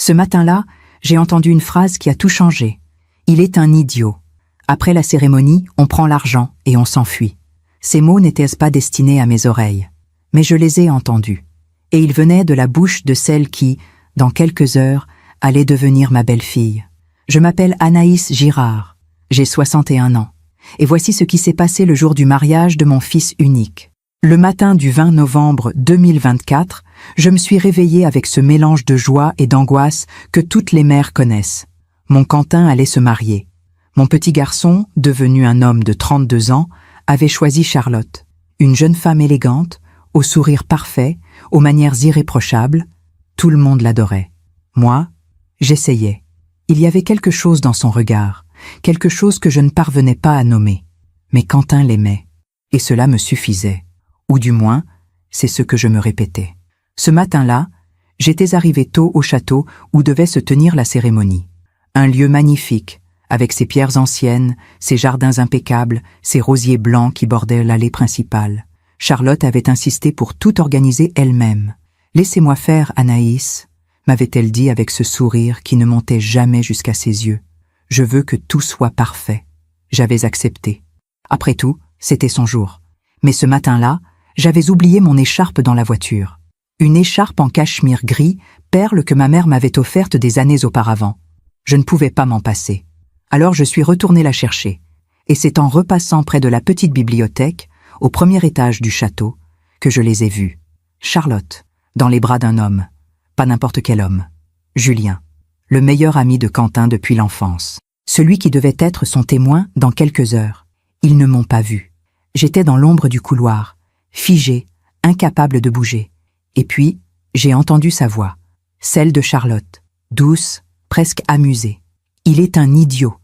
Ce matin-là, j'ai entendu une phrase qui a tout changé. Il est un idiot. Après la cérémonie, on prend l'argent et on s'enfuit. Ces mots n'étaient pas destinés à mes oreilles, mais je les ai entendus. Et ils venaient de la bouche de celle qui, dans quelques heures, allait devenir ma belle-fille. Je m'appelle Anaïs Girard, j'ai 61 ans, et voici ce qui s'est passé le jour du mariage de mon fils unique. Le matin du 20 novembre 2024, je me suis réveillée avec ce mélange de joie et d'angoisse que toutes les mères connaissent. Mon Quentin allait se marier. Mon petit garçon, devenu un homme de 32 ans, avait choisi Charlotte, une jeune femme élégante, au sourire parfait, aux manières irréprochables. Tout le monde l'adorait. Moi, j'essayais. Il y avait quelque chose dans son regard, quelque chose que je ne parvenais pas à nommer. Mais Quentin l'aimait, et cela me suffisait. Ou du moins, c'est ce que je me répétais. Ce matin-là, j'étais arrivé tôt au château où devait se tenir la cérémonie. Un lieu magnifique, avec ses pierres anciennes, ses jardins impeccables, ses rosiers blancs qui bordaient l'allée principale. Charlotte avait insisté pour tout organiser elle-même. « Laissez-moi faire, Anaïs », m'avait-elle dit avec ce sourire qui ne montait jamais jusqu'à ses yeux. « Je veux que tout soit parfait. » J'avais accepté. Après tout, c'était son jour. Mais ce matin-là, j'avais oublié mon écharpe dans la voiture. Une écharpe en cachemire gris, perle que ma mère m'avait offerte des années auparavant. Je ne pouvais pas m'en passer. Alors je suis retournée la chercher. Et c'est en repassant près de la petite bibliothèque, au premier étage du château, que je les ai vus. Charlotte, dans les bras d'un homme. Pas n'importe quel homme. Julien, le meilleur ami de Quentin depuis l'enfance. Celui qui devait être son témoin dans quelques heures. Ils ne m'ont pas vu. J'étais dans l'ombre du couloir, figée, incapable de bouger. Et puis, j'ai entendu sa voix, celle de Charlotte, douce, presque amusée. Il est un idiot.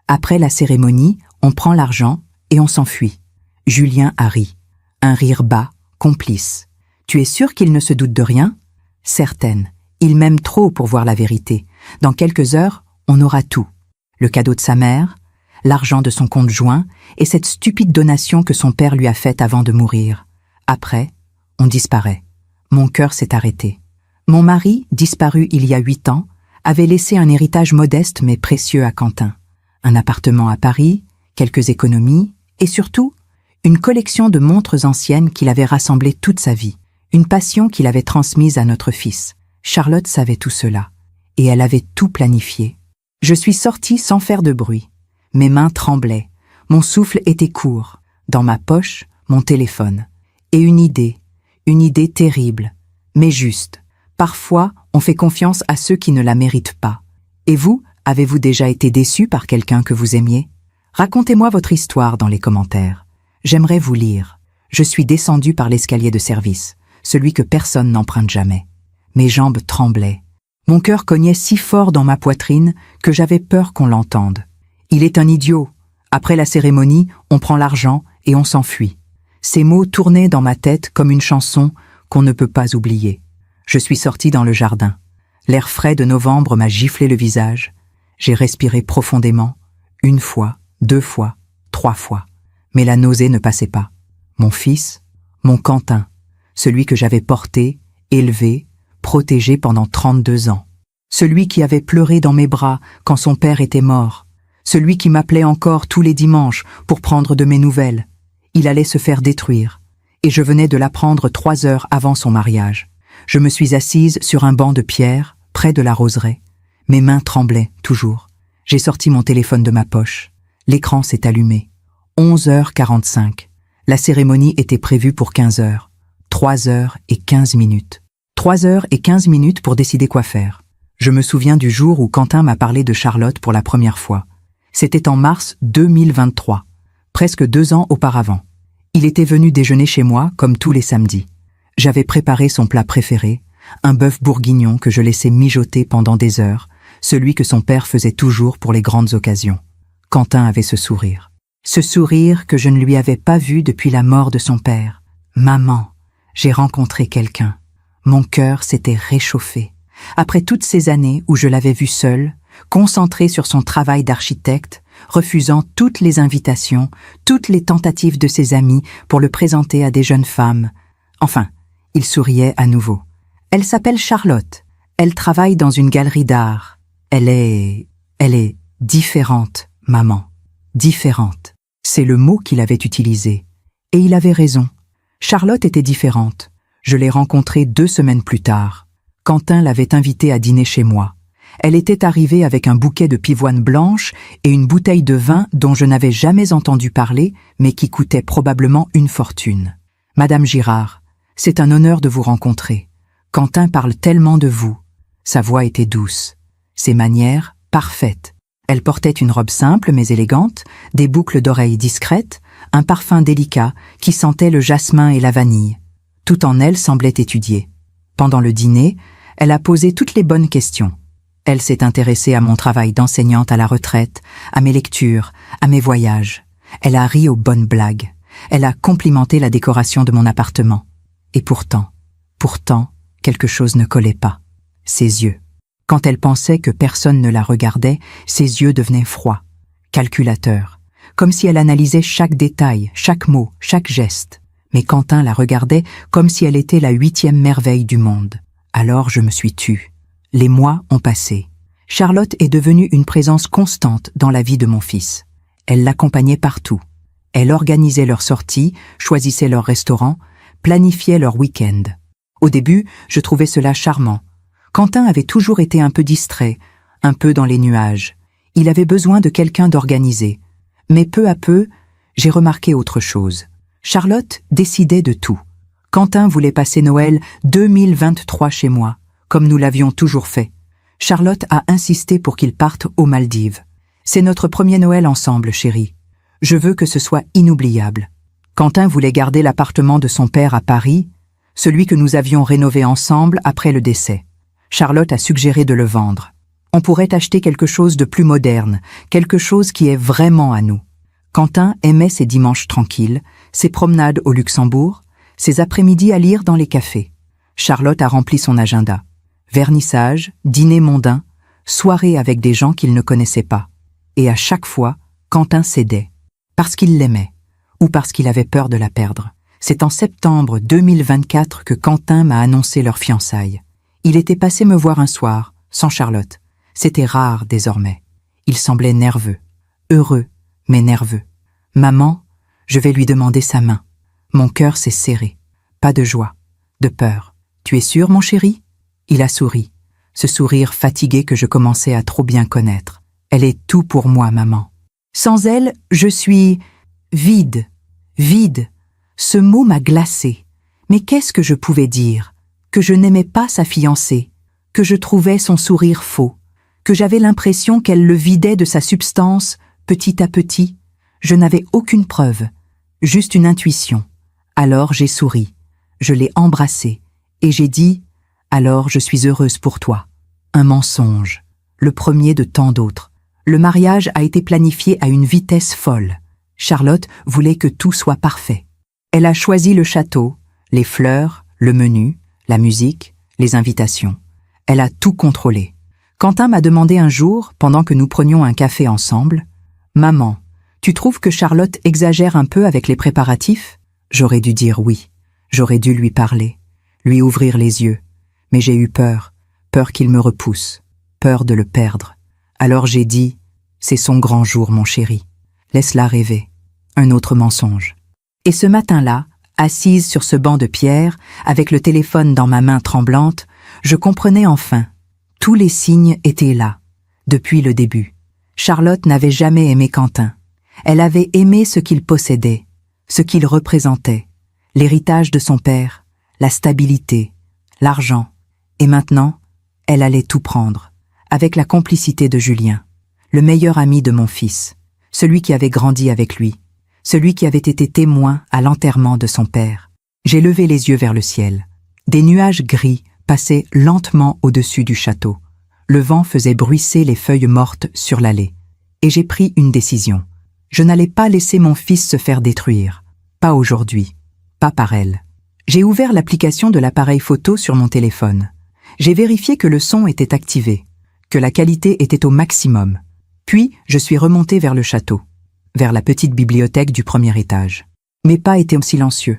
Après la cérémonie, on prend l'argent et on s'enfuit. Julien a ri. Un rire bas, complice. Tu es sûre qu'il ne se doute de rien ? Certaine. Il m'aime trop pour voir la vérité. Dans quelques heures, on aura tout. Le cadeau de sa mère, l'argent de son compte joint et cette stupide donation que son père lui a faite avant de mourir. Après, on disparaît. Mon cœur s'est arrêté. Mon mari, disparu il y a 8 ans, avait laissé un héritage modeste mais précieux à Quentin. Un appartement à Paris, quelques économies et surtout, une collection de montres anciennes qu'il avait rassemblées toute sa vie. Une passion qu'il avait transmise à notre fils. Charlotte savait tout cela. Et elle avait tout planifié. Je suis sortie sans faire de bruit. Mes mains tremblaient. Mon souffle était court. Dans ma poche, mon téléphone. Et une idée terrible, mais juste. Parfois, on fait confiance à ceux qui ne la méritent pas. Et vous, avez-vous déjà été déçu par quelqu'un que vous aimiez ? Racontez-moi votre histoire dans les commentaires. J'aimerais vous lire. Je suis descendue par l'escalier de service, celui que personne n'emprunte jamais. Mes jambes tremblaient. Mon cœur cognait si fort dans ma poitrine que j'avais peur qu'on l'entende. Il est un idiot. Après la cérémonie, on prend l'argent et on s'enfuit. Ces mots tournaient dans ma tête comme une chanson qu'on ne peut pas oublier. Je suis sortie dans le jardin. L'air frais de novembre m'a giflé le visage. J'ai respiré profondément, 1 fois, 2 fois, 3 fois. Mais la nausée ne passait pas. Mon fils, mon Quentin, celui que j'avais porté, élevé, protégé pendant 32 ans. Celui qui avait pleuré dans mes bras quand son père était mort. Celui qui m'appelait encore tous les dimanches pour prendre de mes nouvelles. Il allait se faire détruire. Et je venais de l'apprendre 3 heures avant son mariage. Je me suis assise sur un banc de pierre, près de la roseraie. Mes mains tremblaient, toujours. J'ai sorti mon téléphone de ma poche. L'écran s'est allumé. 11h45. La cérémonie était prévue pour 15h. 3h15. 3h15 pour décider quoi faire. Je me souviens du jour où Quentin m'a parlé de Charlotte pour la première fois. C'était en mars 2023, presque 2 ans auparavant. Il était venu déjeuner chez moi comme tous les samedis. J'avais préparé son plat préféré, un bœuf bourguignon que je laissais mijoter pendant des heures, celui que son père faisait toujours pour les grandes occasions. Quentin avait ce sourire. Ce sourire que je ne lui avais pas vu depuis la mort de son père. Maman, j'ai rencontré quelqu'un. Mon cœur s'était réchauffé. Après toutes ces années où je l'avais vu seul, concentré sur son travail d'architecte, refusant toutes les invitations, toutes les tentatives de ses amis pour le présenter à des jeunes femmes. Enfin, il souriait à nouveau. Elle s'appelle Charlotte. Elle travaille dans une galerie d'art. Elle est différente, maman. Différente. C'est le mot qu'il avait utilisé. Et il avait raison. Charlotte était différente. Je l'ai rencontrée 2 semaines plus tard. Quentin l'avait invitée à dîner chez moi. Elle était arrivée avec un bouquet de pivoine blanche et une bouteille de vin dont je n'avais jamais entendu parler, mais qui coûtait probablement une fortune. « Madame Girard, c'est un honneur de vous rencontrer. Quentin parle tellement de vous. » Sa voix était douce. Ses manières, parfaites. Elle portait une robe simple mais élégante, des boucles d'oreilles discrètes, un parfum délicat qui sentait le jasmin et la vanille. Tout en elle semblait étudier. Pendant le dîner, elle a posé toutes les bonnes questions. Elle s'est intéressée à mon travail d'enseignante à la retraite, à mes lectures, à mes voyages. Elle a ri aux bonnes blagues. Elle a complimenté la décoration de mon appartement. Et pourtant, quelque chose ne collait pas. Ses yeux. Quand elle pensait que personne ne la regardait, ses yeux devenaient froids, calculateurs, comme si elle analysait chaque détail, chaque mot, chaque geste. Mais Quentin la regardait comme si elle était la 8e merveille du monde. Alors je me suis tue. Les mois ont passé. Charlotte est devenue une présence constante dans la vie de mon fils. Elle l'accompagnait partout. Elle organisait leurs sorties, choisissait leurs restaurants, planifiait leurs week-ends. Au début, je trouvais cela charmant. Quentin avait toujours été un peu distrait, un peu dans les nuages. Il avait besoin de quelqu'un d'organisé. Mais peu à peu, j'ai remarqué autre chose. Charlotte décidait de tout. Quentin voulait passer Noël 2023 chez moi, comme nous l'avions toujours fait. Charlotte a insisté pour qu'ils partent aux Maldives. C'est notre premier Noël ensemble, chérie. Je veux que ce soit inoubliable. Quentin voulait garder l'appartement de son père à Paris, celui que nous avions rénové ensemble après le décès. Charlotte a suggéré de le vendre. On pourrait acheter quelque chose de plus moderne, quelque chose qui est vraiment à nous. Quentin aimait ses dimanches tranquilles, ses promenades au Luxembourg, ses après-midi à lire dans les cafés. Charlotte a rempli son agenda. Vernissage, dîner mondain, soirée avec des gens qu'il ne connaissait pas. Et à chaque fois, Quentin cédait. Parce qu'il l'aimait, ou parce qu'il avait peur de la perdre. C'est en septembre 2024 que Quentin m'a annoncé leur fiançailles. Il était passé me voir un soir, sans Charlotte. C'était rare désormais. Il semblait nerveux. Heureux, mais nerveux. « Maman, je vais lui demander sa main. » Mon cœur s'est serré. Pas de joie, de peur. « Tu es sûr, mon chéri ?» Il a souri. Ce sourire fatigué que je commençais à trop bien connaître. « Elle est tout pour moi, maman. Sans elle, je suis vide. Vide. » Ce mot m'a glacé. Mais qu'est-ce que je pouvais dire? Que je n'aimais pas sa fiancée, que je trouvais son sourire faux, que j'avais l'impression qu'elle le vidait de sa substance petit à petit. Je n'avais aucune preuve, juste une intuition. Alors j'ai souri, je l'ai embrassé, et j'ai dit « Alors je suis heureuse pour toi ». Un mensonge, le premier de tant d'autres. Le mariage a été planifié à une vitesse folle. Charlotte voulait que tout soit parfait. Elle a choisi le château, les fleurs, le menu, la musique, les invitations. Elle a tout contrôlé. Quentin m'a demandé un jour, pendant que nous prenions un café ensemble, « Maman, tu trouves que Charlotte exagère un peu avec les préparatifs ?» J'aurais dû dire oui. J'aurais dû lui parler, lui ouvrir les yeux. Mais j'ai eu peur qu'il me repousse, peur de le perdre. Alors j'ai dit « C'est son grand jour, mon chéri. Laisse-la rêver. » Un autre mensonge. Et ce matin-là, assise sur ce banc de pierre, avec le téléphone dans ma main tremblante, je comprenais enfin. Tous les signes étaient là, depuis le début. Charlotte n'avait jamais aimé Quentin. Elle avait aimé ce qu'il possédait, ce qu'il représentait, l'héritage de son père, la stabilité, l'argent. Et maintenant, elle allait tout prendre, avec la complicité de Julien, le meilleur ami de mon fils, celui qui avait grandi avec lui, celui qui avait été témoin à l'enterrement de son père. J'ai levé les yeux vers le ciel. Des nuages gris passaient lentement au-dessus du château. Le vent faisait bruisser les feuilles mortes sur l'allée. Et j'ai pris une décision. Je n'allais pas laisser mon fils se faire détruire. Pas aujourd'hui. Pas par elle. J'ai ouvert l'application de l'appareil photo sur mon téléphone. J'ai vérifié que le son était activé, que la qualité était au maximum. Puis, je suis remontée vers le château, vers la petite bibliothèque du premier étage. Mes pas étaient silencieux.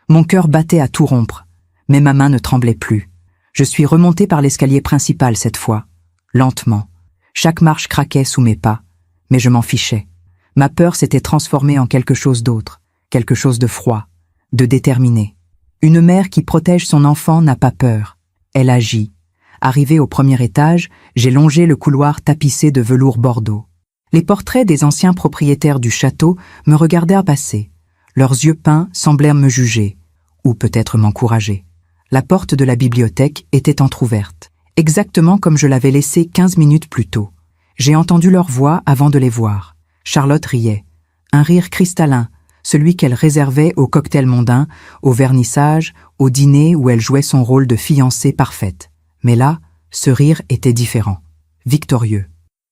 Mon cœur battait à tout rompre, mais ma main ne tremblait plus. Je suis remontée par l'escalier principal cette fois, lentement. Chaque marche craquait sous mes pas, mais je m'en fichais. Ma peur s'était transformée en quelque chose d'autre, quelque chose de froid, de déterminé. Une mère qui protège son enfant n'a pas peur, elle agit. Arrivée au premier étage, j'ai longé le couloir tapissé de velours bordeaux. Les portraits des anciens propriétaires du château me regardèrent passer. Leurs yeux peints semblèrent me juger, ou peut-être m'encourager. La porte de la bibliothèque était entr'ouverte, exactement comme je l'avais laissée 15 minutes plus tôt. J'ai entendu leur voix avant de les voir. Charlotte riait. Un rire cristallin, celui qu'elle réservait aux cocktails mondains, au vernissage, au dîner où elle jouait son rôle de fiancée parfaite. Mais là, ce rire était différent, victorieux.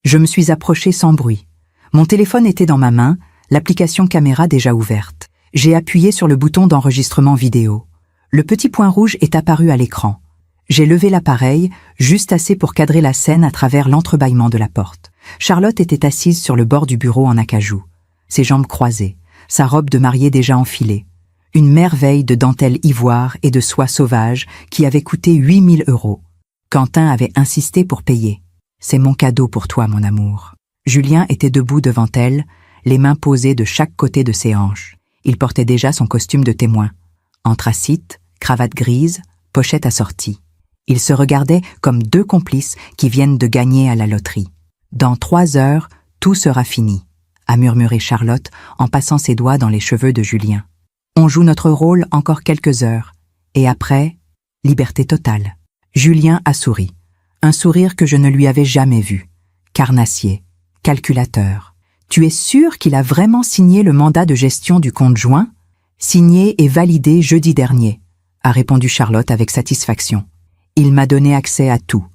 Je me suis approchée sans bruit. Mon téléphone était dans ma main, l'application caméra déjà ouverte. J'ai appuyé sur le bouton d'enregistrement vidéo. Le petit point rouge est apparu à l'écran. J'ai levé l'appareil, juste assez pour cadrer la scène à travers l'entrebâillement de la porte. Charlotte était assise sur le bord du bureau en acajou, ses jambes croisées, sa robe de mariée déjà enfilée. Une merveille de dentelle ivoire et de soie sauvage qui avait coûté 8 000 €. Quentin avait insisté pour payer. « C'est mon cadeau pour toi, mon amour. » Julien était debout devant elle, les mains posées de chaque côté de ses hanches. Il portait déjà son costume de témoin. Anthracite, cravate grise, pochette assortie. Ils se regardaient comme deux complices qui viennent de gagner à la loterie. « Dans 3 heures, tout sera fini », a murmuré Charlotte en passant ses doigts dans les cheveux de Julien. « On joue notre rôle encore quelques heures. Et après, liberté totale. » Julien a souri. Un sourire que je ne lui avais jamais vu. Carnassier, calculateur. « Tu es sûr qu'il a vraiment signé le mandat de gestion du compte joint ? » « Signé et validé jeudi dernier, » a répondu Charlotte avec satisfaction. « Il m'a donné accès à tout.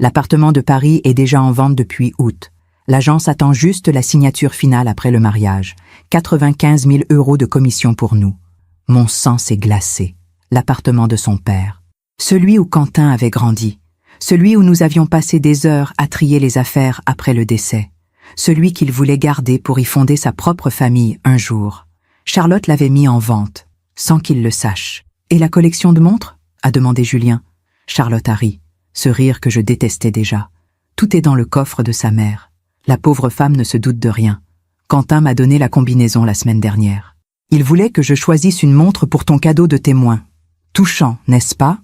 L'appartement de Paris est déjà en vente depuis août. L'agence attend juste la signature finale après le mariage. 95 000 € de commission pour nous. » Mon sang s'est glacé. L'appartement de son père. Celui où Quentin avait grandi. Celui où nous avions passé des heures à trier les affaires après le décès. Celui qu'il voulait garder pour y fonder sa propre famille un jour. Charlotte l'avait mis en vente, sans qu'il le sache. « Et la collection de montres ?» a demandé Julien. Charlotte a ri, ce rire que je détestais déjà. Tout est dans le coffre de sa mère. La pauvre femme ne se doute de rien. Quentin m'a donné la combinaison la semaine dernière. Il voulait que je choisisse une montre pour ton cadeau de témoin. Touchant, n'est-ce pas ?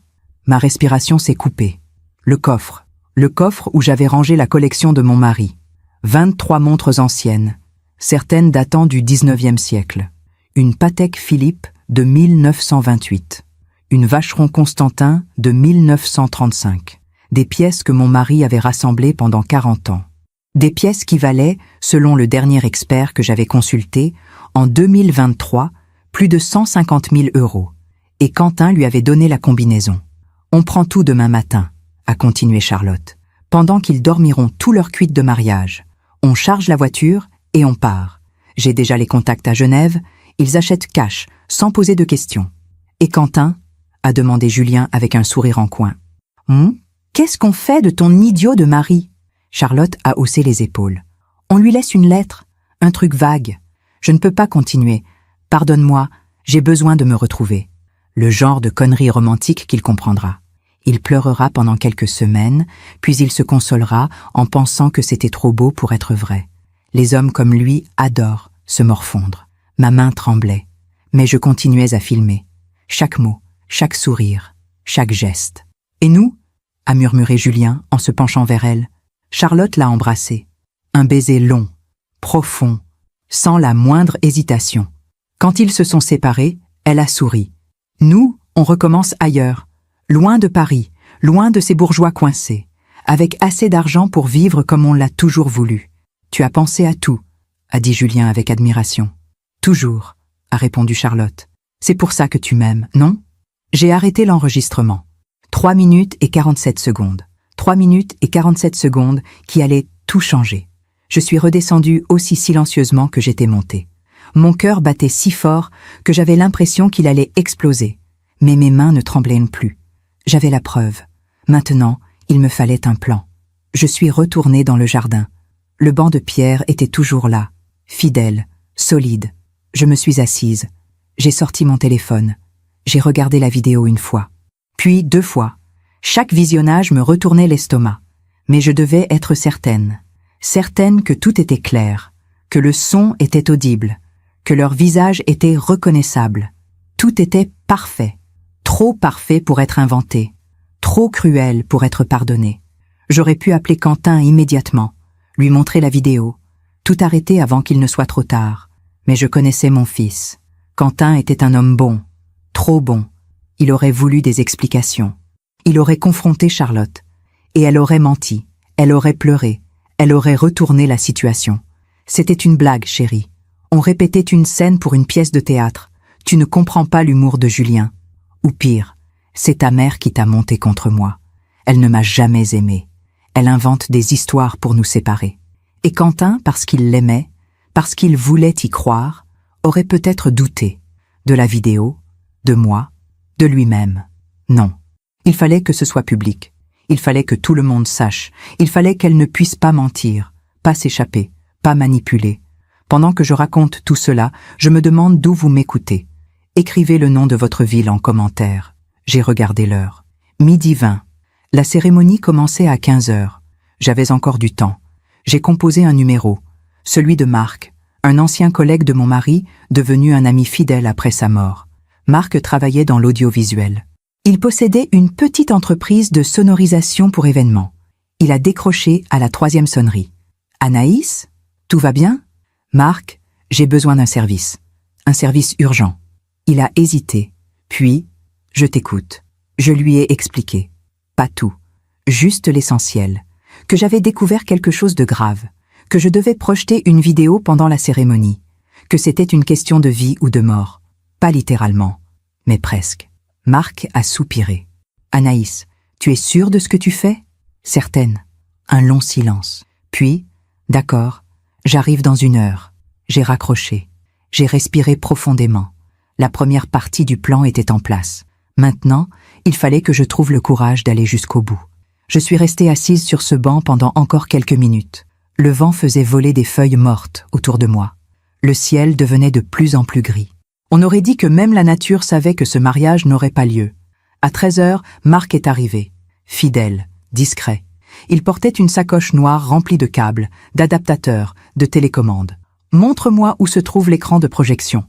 Ma respiration s'est coupée. Le coffre où j'avais rangé la collection de mon mari. 23 montres anciennes, certaines datant du 19e siècle. Une Patek Philippe de 1928. Une Vacheron Constantin de 1935. Des pièces que mon mari avait rassemblées pendant 40 ans. Des pièces qui valaient, selon le dernier expert que j'avais consulté, en 2023, plus de 150 000 €. Et Quentin lui avait donné la combinaison. « On prend tout demain matin », a continué Charlotte, pendant qu'ils dormiront tout leur cuite de mariage. On charge la voiture et on part. J'ai déjà les contacts à Genève, ils achètent cash, sans poser de questions. « Et Quentin ?» a demandé Julien avec un sourire en coin. « Qu'est-ce qu'on fait de ton idiot de mari ?» Charlotte a haussé les épaules. « On lui laisse une lettre, un truc vague. Je ne peux pas continuer. Pardonne-moi, j'ai besoin de me retrouver. » Le genre de connerie romantique qu'il comprendra. Il pleurera pendant quelques semaines, puis il se consolera en pensant que c'était trop beau pour être vrai. Les hommes comme lui adorent se morfondre. Ma main tremblait, mais je continuais à filmer. Chaque mot, chaque sourire, chaque geste. « Et nous ?» a murmuré Julien en se penchant vers elle. Charlotte l'a embrassé. Un baiser long, profond, sans la moindre hésitation. Quand ils se sont séparés, elle a souri. « Nous, on recommence ailleurs, loin de Paris, loin de ces bourgeois coincés, avec assez d'argent pour vivre comme on l'a toujours voulu. Tu as pensé à tout, » a dit Julien avec admiration. « Toujours, » a répondu Charlotte. « C'est pour ça que tu m'aimes, non ?» J'ai arrêté l'enregistrement. 3 minutes et 47 secondes. 3 minutes et 47 secondes qui allaient tout changer. Je suis redescendue aussi silencieusement que j'étais montée. Mon cœur battait si fort que j'avais l'impression qu'il allait exploser. Mais mes mains ne tremblaient plus. J'avais la preuve. Maintenant, il me fallait un plan. Je suis retournée dans le jardin. Le banc de pierre était toujours là, fidèle, solide. Je me suis assise. J'ai sorti mon téléphone. J'ai regardé la vidéo 1 fois, puis 2 fois. Chaque visionnage me retournait l'estomac. Mais je devais être certaine. Certaine que tout était clair, que le son était audible, que leur visage était reconnaissable. Tout était parfait. Trop parfait pour être inventé. Trop cruel pour être pardonné. J'aurais pu appeler Quentin immédiatement, lui montrer la vidéo, tout arrêter avant qu'il ne soit trop tard. Mais je connaissais mon fils. Quentin était un homme bon, trop bon. Il aurait voulu des explications. Il aurait confronté Charlotte. Et elle aurait menti. Elle aurait pleuré. Elle aurait retourné la situation. C'était une blague, chérie. On répétait une scène pour une pièce de théâtre. Tu ne comprends pas l'humour de Julien. Ou pire, c'est ta mère qui t'a monté contre moi. Elle ne m'a jamais aimé. Elle invente des histoires pour nous séparer. Et Quentin, parce qu'il l'aimait, parce qu'il voulait y croire, aurait peut-être douté. De la vidéo, de moi, de lui-même. Non. Il fallait que ce soit public. Il fallait que tout le monde sache. Il fallait qu'elle ne puisse pas mentir, pas s'échapper, pas manipuler. Pendant que je raconte tout cela, je me demande d'où vous m'écoutez. Écrivez le nom de votre ville en commentaire. J'ai regardé l'heure. 12h20. La cérémonie commençait à 15h. J'avais encore du temps. J'ai composé un numéro, celui de Marc, un ancien collègue de mon mari, devenu un ami fidèle après sa mort. Marc travaillait dans l'audiovisuel. Il possédait une petite entreprise de sonorisation pour événements. Il a décroché à la 3e sonnerie. « Anaïs, tout va bien ? Marc, j'ai besoin d'un service. Un service urgent. » Il a hésité. Puis, « Je t'écoute. » Je lui ai expliqué. Pas tout. Juste l'essentiel. Que j'avais découvert quelque chose de grave. Que je devais projeter une vidéo pendant la cérémonie. Que c'était une question de vie ou de mort. Pas littéralement, mais presque. Marc a soupiré. « Anaïs, tu es sûre de ce que tu fais ? » « Certaine. » Un long silence. Puis, « D'accord, j'arrive dans 1 heure. » J'ai raccroché. J'ai respiré profondément. La première partie du plan était en place. Maintenant, il fallait que je trouve le courage d'aller jusqu'au bout. Je suis restée assise sur ce banc pendant encore quelques minutes. Le vent faisait voler des feuilles mortes autour de moi. Le ciel devenait de plus en plus gris. On aurait dit que même la nature savait que ce mariage n'aurait pas lieu. À 13h, Marc est arrivé. Fidèle, discret. Il portait une sacoche noire remplie de câbles, d'adaptateurs, de télécommandes. « Montre-moi où se trouve l'écran de projection »,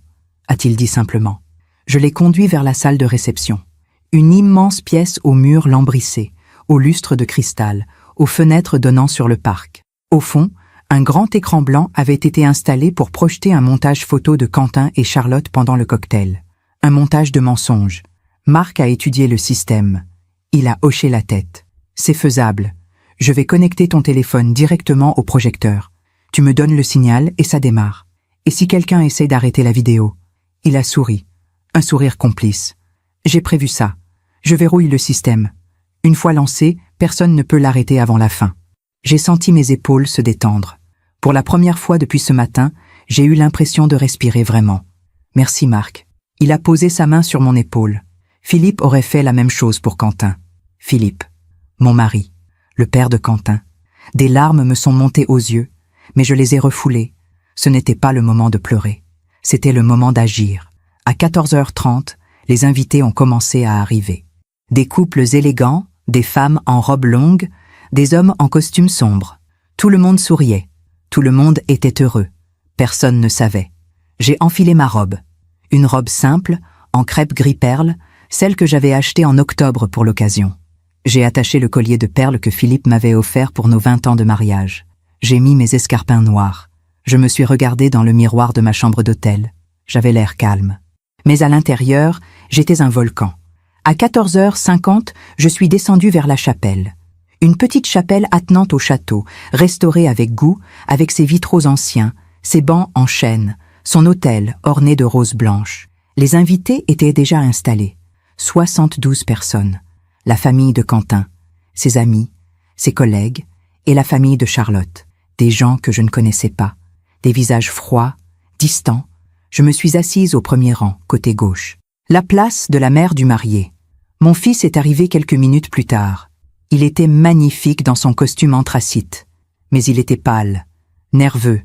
a-t-il dit simplement. Je l'ai conduit vers la salle de réception. Une immense pièce aux murs lambrissés, aux lustres de cristal, aux fenêtres donnant sur le parc. Au fond, un grand écran blanc avait été installé pour projeter un montage photo de Quentin et Charlotte pendant le cocktail. Un montage de mensonges. Marc a étudié le système. Il a hoché la tête. C'est faisable. Je vais connecter ton téléphone directement au projecteur. Tu me donnes le signal et ça démarre. Et si quelqu'un essaie d'arrêter la vidéo? Il a souri. Un sourire complice. J'ai prévu ça. Je verrouille le système. Une fois lancé, personne ne peut l'arrêter avant la fin. J'ai senti mes épaules se détendre. Pour la première fois depuis ce matin, j'ai eu l'impression de respirer vraiment. Merci Marc. Il a posé sa main sur mon épaule. Philippe aurait fait la même chose pour Quentin. Philippe, mon mari, le père de Quentin. Des larmes me sont montées aux yeux, mais je les ai refoulées. Ce n'était pas le moment de pleurer. C'était le moment d'agir. À 14h30, les invités ont commencé à arriver. Des couples élégants, des femmes en robes longues, des hommes en costumes sombres. Tout le monde souriait. Tout le monde était heureux. Personne ne savait. J'ai enfilé ma robe. Une robe simple, en crêpe gris perle, celle que j'avais achetée en octobre pour l'occasion. J'ai attaché le collier de perles que Philippe m'avait offert pour nos 20 ans de mariage. J'ai mis mes escarpins noirs. Je me suis regardée dans le miroir de ma chambre d'hôtel. J'avais l'air calme. Mais à l'intérieur, j'étais un volcan. À 14h50, je suis descendue vers la chapelle. Une petite chapelle attenante au château, restaurée avec goût, avec ses vitraux anciens, ses bancs en chêne, son autel orné de roses blanches. Les invités étaient déjà installés. 72 personnes. La famille de Quentin, ses amis, ses collègues et la famille de Charlotte. Des gens que je ne connaissais pas. Des visages froids, distants. Je me suis assise au premier rang, côté gauche. La place de la mère du marié. Mon fils est arrivé quelques minutes plus tard. Il était magnifique dans son costume anthracite. Mais il était pâle, nerveux.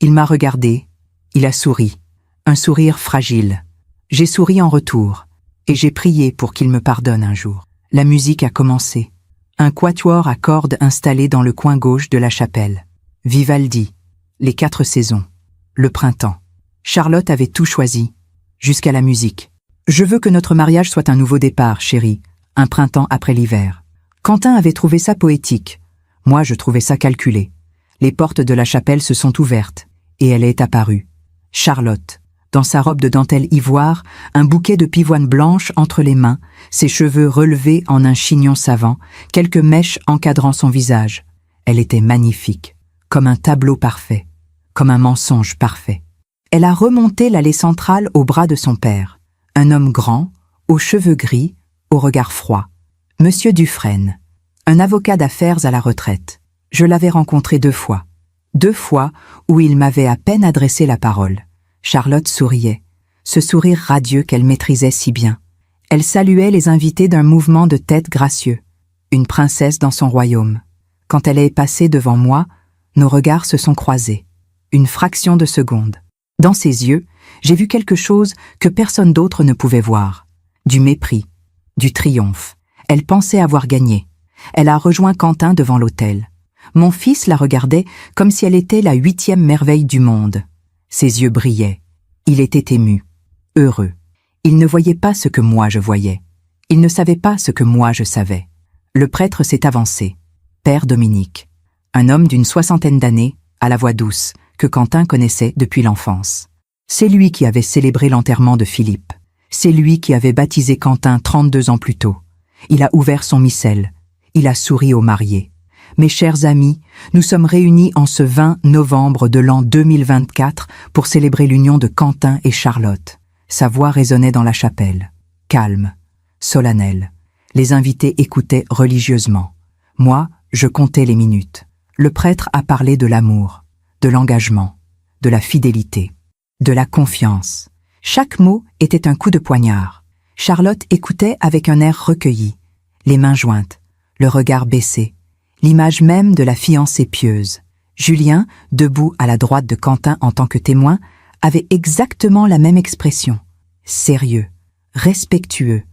Il m'a regardé. Il a souri. Un sourire fragile. J'ai souri en retour. Et j'ai prié pour qu'il me pardonne un jour. La musique a commencé. Un quatuor à cordes installé dans le coin gauche de la chapelle. Vivaldi, les 4 saisons, le printemps. Charlotte avait tout choisi, jusqu'à la musique. Je veux que notre mariage soit un nouveau départ, chérie, un printemps après l'hiver. Quentin avait trouvé ça poétique. Moi, je trouvais ça calculé. Les portes de la chapelle se sont ouvertes, et elle est apparue. Charlotte, dans sa robe de dentelle ivoire, un bouquet de pivoine blanche entre les mains, ses cheveux relevés en un chignon savant, quelques mèches encadrant son visage. Elle était magnifique, comme un tableau parfait, comme un mensonge parfait. Elle a remonté l'allée centrale au bras de son père, un homme grand, aux cheveux gris, au regard froid. Monsieur Dufresne, un avocat d'affaires à la retraite. Je l'avais rencontré 2 fois. 2 fois où il m'avait à peine adressé la parole. Charlotte souriait, ce sourire radieux qu'elle maîtrisait si bien. Elle saluait les invités d'un mouvement de tête gracieux, une princesse dans son royaume. Quand elle est passée devant moi, nos regards se sont croisés. Une fraction de seconde. Dans ses yeux, j'ai vu quelque chose que personne d'autre ne pouvait voir. Du mépris, du triomphe. Elle pensait avoir gagné. Elle a rejoint Quentin devant l'autel. Mon fils la regardait comme si elle était la 8e merveille du monde. Ses yeux brillaient. Il était ému, heureux. Il ne voyait pas ce que moi je voyais. Il ne savait pas ce que moi je savais. Le prêtre s'est avancé. Père Dominique. Un homme d'une 60aine d'années, à la voix douce, que Quentin connaissait depuis l'enfance. C'est lui qui avait célébré l'enterrement de Philippe. C'est lui qui avait baptisé Quentin 32 ans plus tôt. Il a ouvert son missel. Il a souri aux mariés. Mes chers amis, nous sommes réunis en ce 20 novembre de l'an 2024 pour célébrer l'union de Quentin et Charlotte. Sa voix résonnait dans la chapelle. Calme, solennelle. Les invités écoutaient religieusement. Moi, je comptais les minutes. Le prêtre a parlé de l'amour, de l'engagement, de la fidélité, de la confiance. Chaque mot était un coup de poignard. Charlotte écoutait avec un air recueilli, les mains jointes, le regard baissé, l'image même de la fiancée pieuse. Julien, debout à la droite de Quentin en tant que témoin, avait exactement la même expression. Sérieux, respectueux.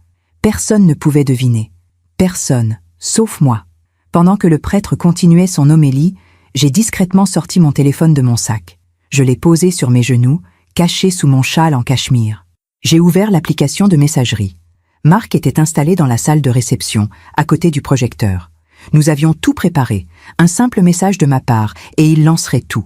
Personne ne pouvait deviner. Personne, sauf moi. Pendant que le prêtre continuait son homélie, j'ai discrètement sorti mon téléphone de mon sac. Je l'ai posé sur mes genoux, caché sous mon châle en cachemire. J'ai ouvert l'application de messagerie. Marc était installé dans la salle de réception, à côté du projecteur. Nous avions tout préparé, un simple message de ma part, et il lancerait tout.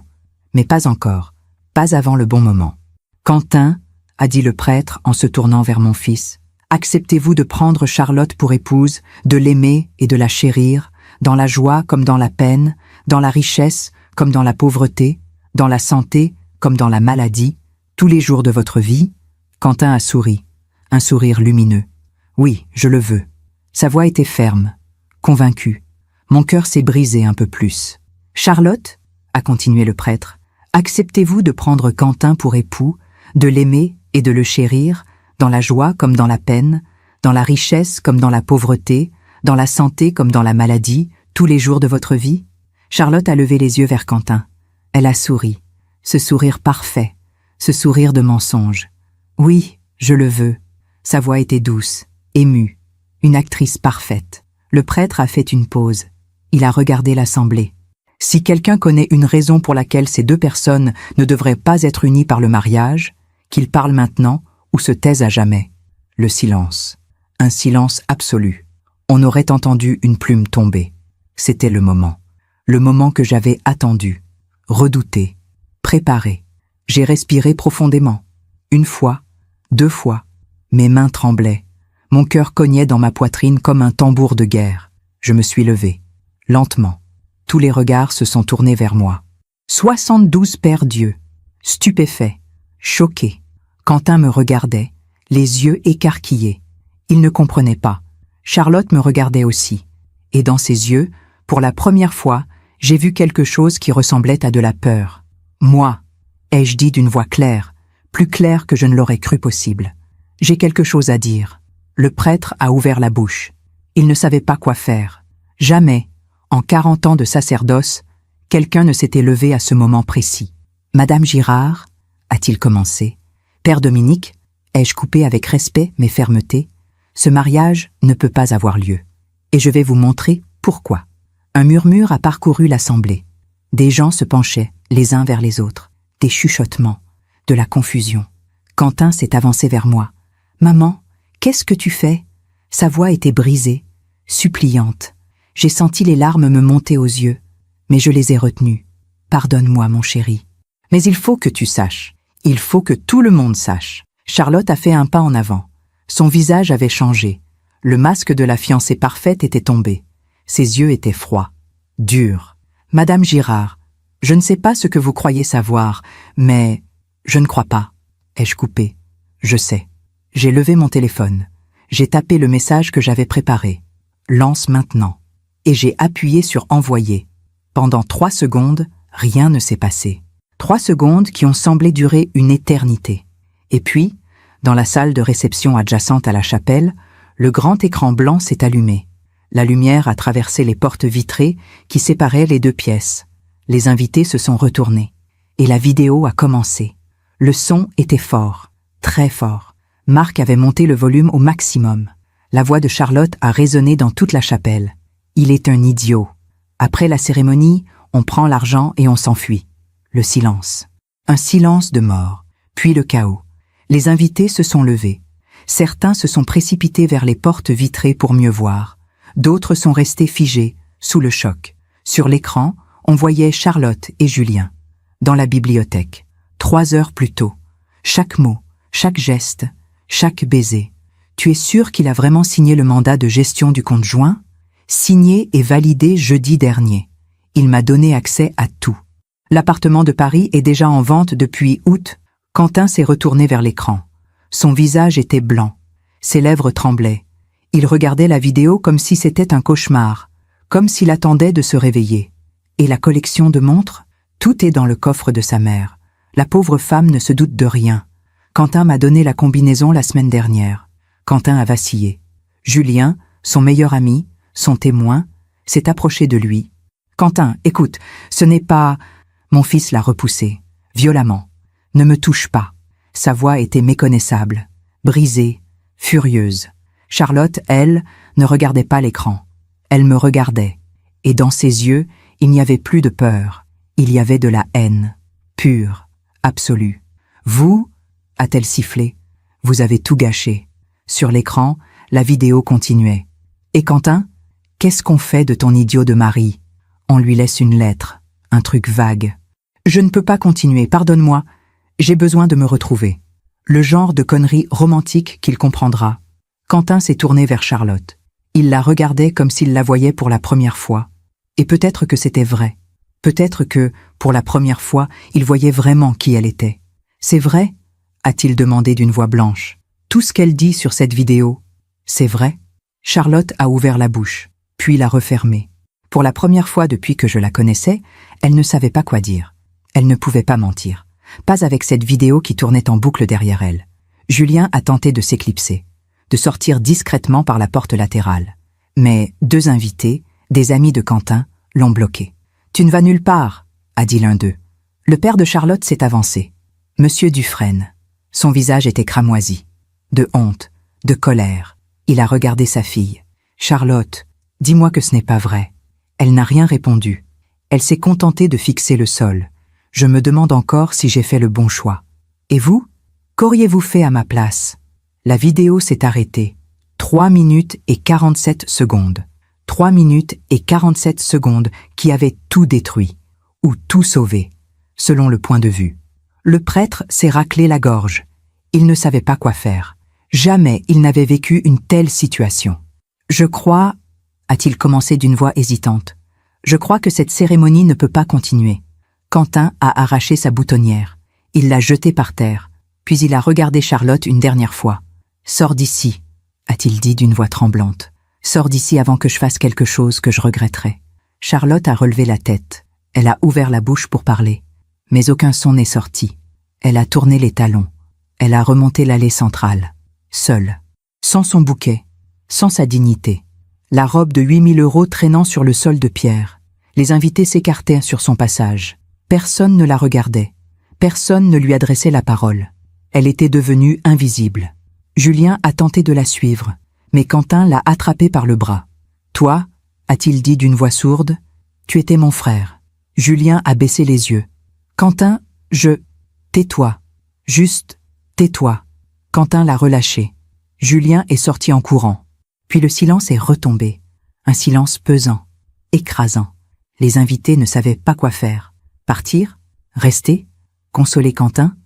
Mais pas encore, pas avant le bon moment. « Quentin, » a dit le prêtre en se tournant vers mon fils, « acceptez-vous de prendre Charlotte pour épouse, de l'aimer et de la chérir, dans la joie comme dans la peine, dans la richesse comme dans la pauvreté, dans la santé comme dans la maladie, tous les jours de votre vie ?» Quentin a souri, un sourire lumineux. « Oui, je le veux. » Sa voix était ferme, convaincue. Mon cœur s'est brisé un peu plus. « Charlotte, » a continué le prêtre, « acceptez-vous de prendre Quentin pour époux, de l'aimer et de le chérir, dans la joie comme dans la peine, dans la richesse comme dans la pauvreté, dans la santé comme dans la maladie, tous les jours de votre vie ?» Charlotte a levé les yeux vers Quentin. Elle a souri, ce sourire parfait, ce sourire de mensonge. « Oui, je le veux. » Sa voix était douce, émue, une actrice parfaite. Le prêtre a fait une pause. Il a regardé l'assemblée. Si quelqu'un connaît une raison pour laquelle ces 2 personnes ne devraient pas être unies par le mariage, qu'il parle maintenant ou se taise à jamais. Le silence. Un silence absolu. On aurait entendu une plume tomber. C'était le moment. Le moment que j'avais attendu, redouté, préparé. J'ai respiré profondément. 1 fois, 2 fois. Mes mains tremblaient. Mon cœur cognait dans ma poitrine comme un tambour de guerre. Je me suis levé. Lentement. Tous les regards se sont tournés vers moi. 72 paires d'yeux. Stupéfaits. Choqués. Quentin me regardait, les yeux écarquillés. Il ne comprenait pas. Charlotte me regardait aussi. Et dans ses yeux, pour la première fois, j'ai vu quelque chose qui ressemblait à de la peur. Moi, ai-je dit d'une voix claire, plus claire que je ne l'aurais cru possible. J'ai quelque chose à dire. Le prêtre a ouvert la bouche. Il ne savait pas quoi faire. Jamais, en 40 ans de sacerdoce, quelqu'un ne s'était levé à ce moment précis. « Madame Girard » a-t-il commencé. « Père Dominique » ai-je coupé avec respect mais fermeté. Ce mariage ne peut pas avoir lieu. Et je vais vous montrer pourquoi. Un murmure a parcouru l'assemblée. Des gens se penchaient, les uns vers les autres. Des chuchotements, de la confusion. Quentin s'est avancé vers moi. « Maman, qu'est-ce que tu fais ?» Sa voix était brisée, suppliante. J'ai senti les larmes me monter aux yeux, mais je les ai retenues. « Pardonne-moi, mon chéri. Mais il faut que tu saches. Il faut que tout le monde sache. » Charlotte a fait un pas en avant. Son visage avait changé. Le masque de la fiancée parfaite était tombé. Ses yeux étaient froids, durs. « Madame Girard, je ne sais pas ce que vous croyez savoir, mais je ne crois pas. » Ai-je coupé? Je sais. J'ai levé mon téléphone. J'ai tapé le message que j'avais préparé. « Lance maintenant. » Et j'ai appuyé sur « Envoyer ». Pendant 3 secondes, rien ne s'est passé. 3 secondes qui ont semblé durer une éternité. Et puis, dans la salle de réception adjacente à la chapelle, le grand écran blanc s'est allumé. La lumière a traversé les portes vitrées qui séparaient les 2 pièces. Les invités se sont retournés. Et la vidéo a commencé. Le son était fort, très fort. Marc avait monté le volume au maximum. La voix de Charlotte a résonné dans toute la chapelle. « Il est un idiot. » Après la cérémonie, on prend l'argent et on s'enfuit. Le silence. Un silence de mort. Puis le chaos. Les invités se sont levés. Certains se sont précipités vers les portes vitrées pour mieux voir. D'autres sont restés figés, sous le choc. Sur l'écran, on voyait Charlotte et Julien. Dans la bibliothèque. 3 heures plus tôt. Chaque mot, chaque geste, chaque baiser. Tu es sûr qu'il a vraiment signé le mandat de gestion du compte joint? Signé et validé jeudi dernier. Il m'a donné accès à tout. L'appartement de Paris est déjà en vente depuis août. Quentin s'est retourné vers l'écran. Son visage était blanc. Ses lèvres tremblaient. Il regardait la vidéo comme si c'était un cauchemar, comme s'il attendait de se réveiller. Et la collection de montres? Tout est dans le coffre de sa mère. La pauvre femme ne se doute de rien. Quentin m'a donné la combinaison la semaine dernière. Quentin a vacillé. Julien, son meilleur ami, son témoin, s'est approché de lui. « Quentin, écoute, ce n'est pas... » Mon fils l'a repoussé, violemment. « Ne me touche pas. » Sa voix était méconnaissable, brisée, furieuse. Charlotte, elle, ne regardait pas l'écran. Elle me regardait. Et dans ses yeux, il n'y avait plus de peur. Il y avait de la haine, pure, absolue. « Vous, » a-t-elle sifflé, « vous avez tout gâché. » Sur l'écran, la vidéo continuait. « Et Quentin, qu'est-ce qu'on fait de ton idiot de mari? On lui laisse une lettre, un truc vague. Je ne peux pas continuer, pardonne-moi. J'ai besoin de me retrouver. » Le genre de connerie romantique qu'il comprendra. Quentin s'est tourné vers Charlotte. Il la regardait comme s'il la voyait pour la première fois. Et peut-être que c'était vrai. Peut-être que, pour la première fois, il voyait vraiment qui elle était. « C'est vrai ?» a-t-il demandé d'une voix blanche. « Tout ce qu'elle dit sur cette vidéo, c'est vrai ?» Charlotte a ouvert la bouche, puis l'a refermée. Pour la première fois depuis que je la connaissais, elle ne savait pas quoi dire. Elle ne pouvait pas mentir. Pas avec cette vidéo qui tournait en boucle derrière elle. Julien a tenté de s'éclipser, de sortir discrètement par la porte latérale. Mais 2 invités, des amis de Quentin, l'ont bloqué. « Tu ne vas nulle part », a dit l'un d'eux. Le père de Charlotte s'est avancé. Monsieur Dufresne. Son visage était cramoisi. De honte, de colère. Il a regardé sa fille. « Charlotte, dis-moi que ce n'est pas vrai. » Elle n'a rien répondu. Elle s'est contentée de fixer le sol. Je me demande encore si j'ai fait le bon choix. Et vous? Qu'auriez-vous fait à ma place? La vidéo s'est arrêtée. 3 minutes et 47 secondes. 3 minutes et 47 secondes qui avaient tout détruit, ou tout sauvé, selon le point de vue. Le prêtre s'est raclé la gorge. Il ne savait pas quoi faire. Jamais il n'avait vécu une telle situation. « Je crois, » a-t-il commencé d'une voix hésitante, « je crois que cette cérémonie ne peut pas continuer. » Quentin a arraché sa boutonnière. Il l'a jetée par terre, puis il a regardé Charlotte une dernière fois. « Sors d'ici, » a-t-il dit d'une voix tremblante. « Sors d'ici avant que je fasse quelque chose que je regretterai. » Charlotte a relevé la tête. Elle a ouvert la bouche pour parler. Mais aucun son n'est sorti. Elle a tourné les talons. Elle a remonté l'allée centrale. Seule. Sans son bouquet. Sans sa dignité. La robe de 8 000 € traînant sur le sol de pierre. Les invités s'écartaient sur son passage. Personne ne la regardait. Personne ne lui adressait la parole. Elle était devenue invisible. Julien a tenté de la suivre, Mais Quentin l'a attrapé par le bras. « Toi, a-t-il dit d'une voix sourde, tu étais mon frère. » Julien a baissé les yeux. « Quentin, tais-toi. Juste, tais-toi. » Quentin l'a relâché. Julien est sorti en courant. Puis le silence est retombé. Un silence pesant, écrasant. Les invités ne savaient pas quoi faire. Partir? Rester? Consoler Quentin?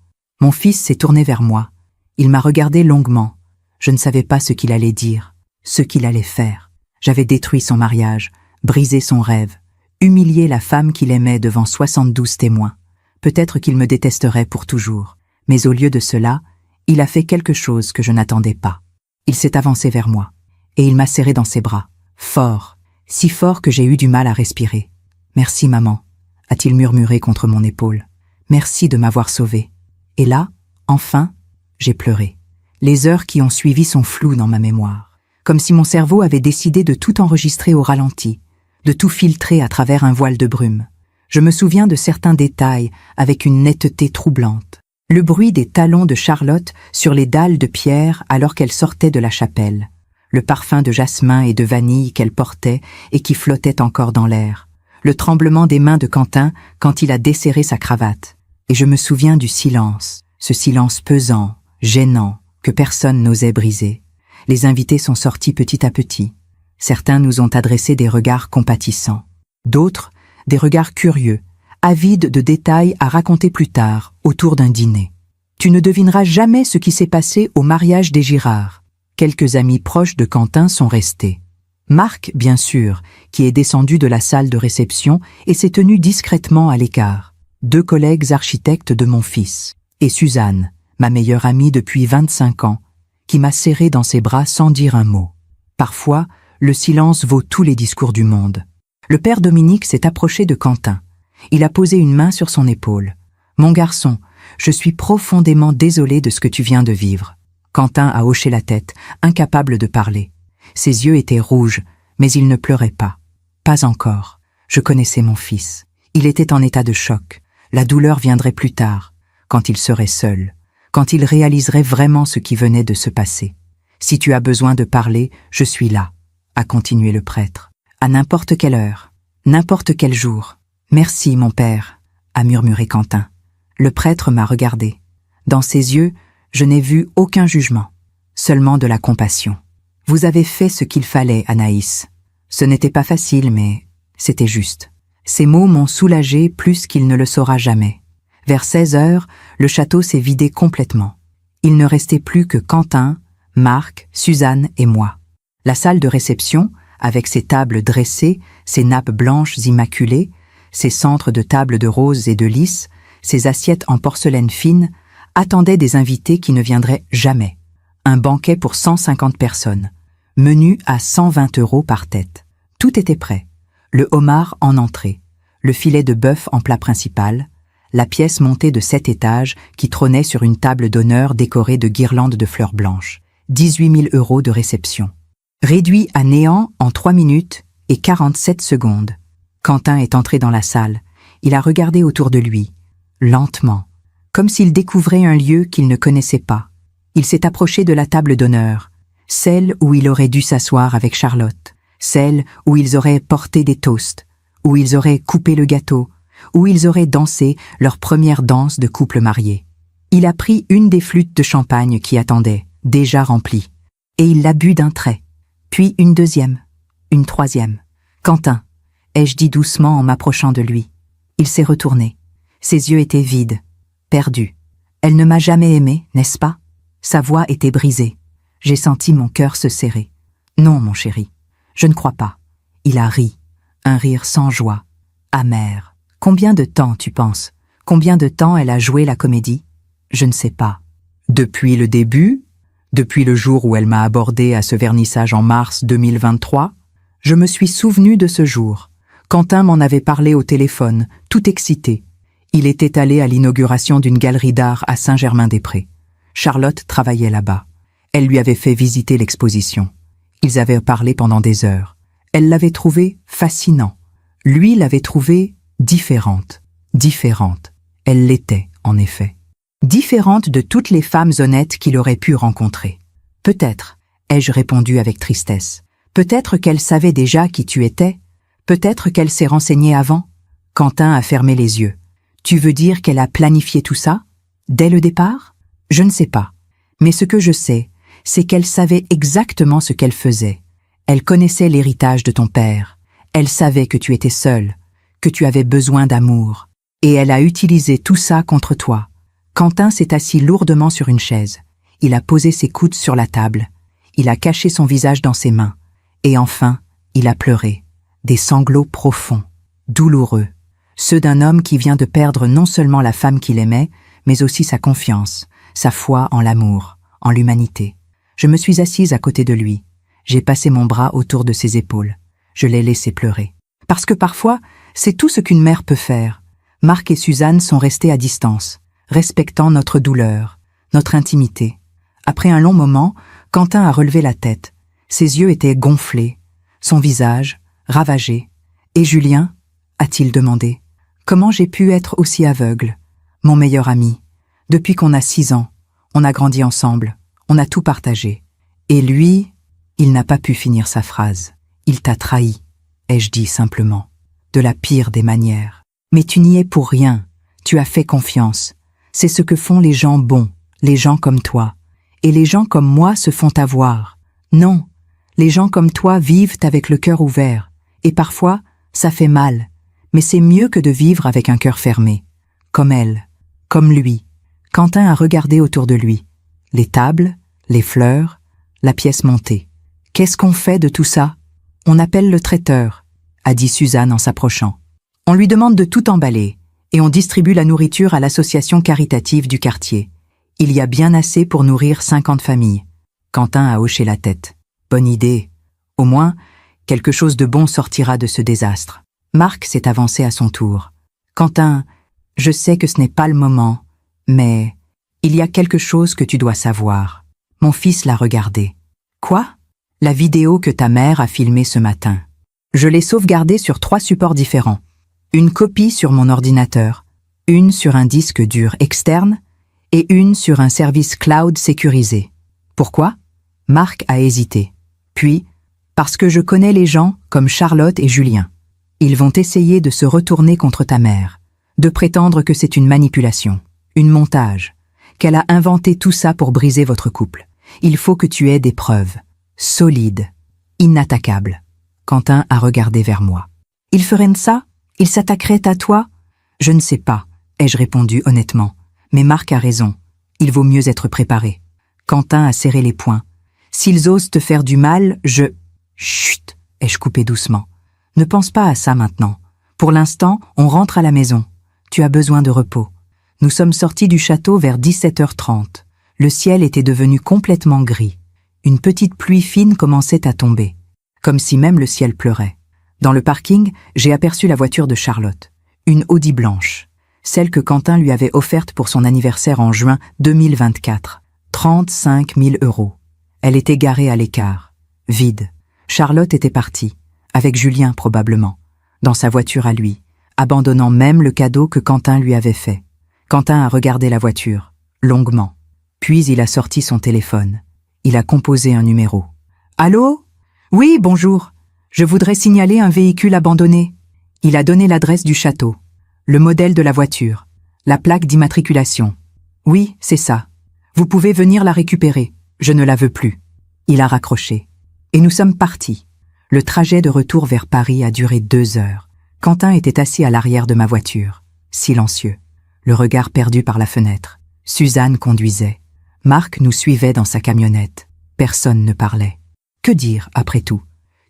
Mon fils s'est tourné vers moi. Il m'a regardé longuement. Je ne savais pas ce qu'il allait dire, ce qu'il allait faire. J'avais détruit son mariage, brisé son rêve, humilié la femme qu'il aimait devant 72 témoins. Peut-être qu'il me détesterait pour toujours. Mais au lieu de cela, il a fait quelque chose que je n'attendais pas. Il s'est avancé vers moi, et il m'a serré dans ses bras, fort, si fort que j'ai eu du mal à respirer. « Merci, maman », a-t-il murmuré contre mon épaule. « Merci de m'avoir sauvé. » Et là, enfin, j'ai pleuré. Les heures qui ont suivi sont floues dans ma mémoire, comme si mon cerveau avait décidé de tout enregistrer au ralenti, de tout filtrer à travers un voile de brume. Je me souviens de certains détails avec une netteté troublante. Le bruit des talons de Charlotte sur les dalles de pierre alors qu'elle sortait de la chapelle, le parfum de jasmin et de vanille qu'elle portait et qui flottait encore dans l'air, le tremblement des mains de Quentin quand il a desserré sa cravate. Et je me souviens du silence, ce silence pesant, gênant, que personne n'osait briser. Les invités sont sortis petit à petit. Certains nous ont adressé des regards compatissants, d'autres des regards curieux, avides de détails à raconter plus tard, autour d'un dîner. Tu ne devineras jamais ce qui s'est passé au mariage des Girard. Quelques amis proches de Quentin sont restés. Marc, bien sûr, qui est descendu de la salle de réception et s'est tenu discrètement à l'écart. 2 collègues architectes de mon fils. Et Suzanne, ma meilleure amie depuis 25 ans, qui m'a serré dans ses bras sans dire un mot. Parfois, le silence vaut tous les discours du monde. Le père Dominique s'est approché de Quentin. Il a posé une main sur son épaule. « Mon garçon, je suis profondément désolé de ce que tu viens de vivre. » Quentin a hoché la tête, incapable de parler. Ses yeux étaient rouges, mais il ne pleurait pas. Pas encore. Je connaissais mon fils. Il était en état de choc. La douleur viendrait plus tard, quand il serait seul, quand il réaliserait vraiment ce qui venait de se passer. « Si tu as besoin de parler, je suis là, » a continué le prêtre. « À n'importe quelle heure, n'importe quel jour. »« Merci, mon père, » a murmuré Quentin. Le prêtre m'a regardé. Dans ses yeux, je n'ai vu aucun jugement, seulement de la compassion. « Vous avez fait ce qu'il fallait, Anaïs. Ce n'était pas facile, mais c'était juste. » Ces mots m'ont soulagé plus qu'il ne le saura jamais. Vers 16 heures, le château s'est vidé complètement. Il ne restait plus que Quentin, Marc, Suzanne et moi. La salle de réception, avec ses tables dressées, ses nappes blanches immaculées, ses centres de tables de rose et de lys, ses assiettes en porcelaine fine, attendait des invités qui ne viendraient jamais. Un banquet pour 150 personnes. Menu à 120 € par tête. Tout était prêt. Le homard en entrée, le filet de bœuf en plat principal, la pièce montée de 7 étages qui trônait sur une table d'honneur décorée de guirlandes de fleurs blanches. 18 000 € de réception. Réduit à néant en 3 minutes et 47 secondes. Quentin est entré dans la salle. Il a regardé autour de lui, lentement, comme s'il découvrait un lieu qu'il ne connaissait pas. Il s'est approché de la table d'honneur, celle où il aurait dû s'asseoir avec Charlotte, celle où ils auraient porté des toasts, où ils auraient coupé le gâteau, où ils auraient dansé leur première danse de couple marié. Il a pris une des flûtes de champagne qui attendaient, déjà remplies, et il l'a bu d'un trait, puis une deuxième, une troisième. « Quentin », ai-je dit doucement en m'approchant de lui. Il s'est retourné. Ses yeux étaient vides, perdus. Elle ne m'a jamais aimé, n'est-ce pas? Sa voix était brisée. J'ai senti mon cœur se serrer. Non, mon chéri, je ne crois pas. Il a ri, un rire sans joie, amer. Combien de temps, tu penses? Combien de temps elle a joué la comédie? Je ne sais pas. Depuis le début? Depuis le jour où elle m'a abordé à ce vernissage en mars 2023? Je me suis souvenu de ce jour. Quentin m'en avait parlé au téléphone, tout excité. Il était allé à l'inauguration d'une galerie d'art à Saint-Germain-des-Prés. Charlotte travaillait là-bas. Elle lui avait fait visiter l'exposition. Ils avaient parlé pendant des heures. Elle l'avait trouvé fascinant. Lui l'avait trouvée différente. Différente. Elle l'était, en effet. Différente de toutes les femmes honnêtes qu'il aurait pu rencontrer. Peut-être, ai-je répondu avec tristesse. Peut-être qu'elle savait déjà qui tu étais, peut-être qu'elle s'est renseignée avant. Quentin a fermé les yeux. Tu veux dire qu'elle a planifié tout ça? Dès le départ? Je ne sais pas. Mais ce que je sais, c'est qu'elle savait exactement ce qu'elle faisait. Elle connaissait l'héritage de ton père. Elle savait que tu étais seul, que tu avais besoin d'amour. Et elle a utilisé tout ça contre toi. Quentin s'est assis lourdement sur une chaise. Il a posé ses coudes sur la table. Il a caché son visage dans ses mains. Et enfin, il a pleuré. Des sanglots profonds, douloureux. Ceux d'un homme qui vient de perdre non seulement la femme qu'il aimait, mais aussi sa confiance, sa foi en l'amour, en l'humanité. Je me suis assise à côté de lui. J'ai passé mon bras autour de ses épaules. Je l'ai laissé pleurer. Parce que parfois, c'est tout ce qu'une mère peut faire. Marc et Suzanne sont restés à distance, respectant notre douleur, notre intimité. Après un long moment, Quentin a relevé la tête. Ses yeux étaient gonflés, son visage ravagé. « Et Julien ?» a-t-il demandé. « Comment j'ai pu être aussi aveugle? Mon meilleur ami. Depuis qu'on a 6 ans, on a grandi ensemble, on a tout partagé. Et lui, il n'a pas pu finir sa phrase. Il t'a trahi, ai-je dit simplement, de la pire des manières. Mais tu n'y es pour rien, tu as fait confiance. C'est ce que font les gens bons, les gens comme toi. Et les gens comme moi se font avoir. Non, les gens comme toi vivent avec le cœur ouvert. Et parfois, ça fait mal. Mais c'est mieux que de vivre avec un cœur fermé. Comme elle, comme lui. Quentin a regardé autour de lui. Les tables, les fleurs, la pièce montée. Qu'est-ce qu'on fait de tout ça? On appelle le traiteur, a dit Suzanne en s'approchant. On lui demande de tout emballer, et on distribue la nourriture à l'association caritative du quartier. Il y a bien assez pour nourrir 50 familles. Quentin a hoché la tête. Bonne idée. Au moins, quelque chose de bon sortira de ce désastre. Marc s'est avancé à son tour. Quentin, je sais que ce n'est pas le moment, mais il y a quelque chose que tu dois savoir. Mon fils l'a regardé. Quoi? La vidéo que ta mère a filmée ce matin. Je l'ai sauvegardée sur 3 supports différents. Une copie sur mon ordinateur, une sur un disque dur externe et une sur un service cloud sécurisé. Pourquoi? Marc a hésité. Puis, parce que je connais les gens comme Charlotte et Julien. Ils vont essayer de se retourner contre ta mère, de prétendre que c'est une manipulation, une montage, qu'elle a inventé tout ça pour briser votre couple. Il faut que tu aies des preuves, solides, inattaquables. Quentin a regardé vers moi. Ils feraient ça? Ils s'attaqueraient à toi? Je ne sais pas, ai-je répondu honnêtement. Mais Marc a raison. Il vaut mieux être préparé. Quentin a serré les poings. S'ils osent te faire du mal, je... Chut, ai-je coupé doucement. Ne pense pas à ça maintenant. Pour l'instant, on rentre à la maison. Tu as besoin de repos. Nous sommes sortis du château vers 17h30. Le ciel était devenu complètement gris. Une petite pluie fine commençait à tomber, comme si même le ciel pleurait. Dans le parking, j'ai aperçu la voiture de Charlotte, une Audi blanche, celle que Quentin lui avait offerte pour son anniversaire en juin 2024. 35 000 €. Elle était garée à l'écart, vide. Charlotte était partie, avec Julien probablement, dans sa voiture à lui, abandonnant même le cadeau que Quentin lui avait fait. Quentin a regardé la voiture, longuement. Puis il a sorti son téléphone. Il a composé un numéro. « Allô? Oui, bonjour. Je voudrais signaler un véhicule abandonné. » Il a donné l'adresse du château, le modèle de la voiture, la plaque d'immatriculation. « Oui, c'est ça. Vous pouvez venir la récupérer. Je ne la veux plus. » Il a raccroché. Et nous sommes partis. Le trajet de retour vers Paris a duré 2 heures. Quentin était assis à l'arrière de ma voiture, silencieux, le regard perdu par la fenêtre. Suzanne conduisait. Marc nous suivait dans sa camionnette. Personne ne parlait. Que dire, après tout?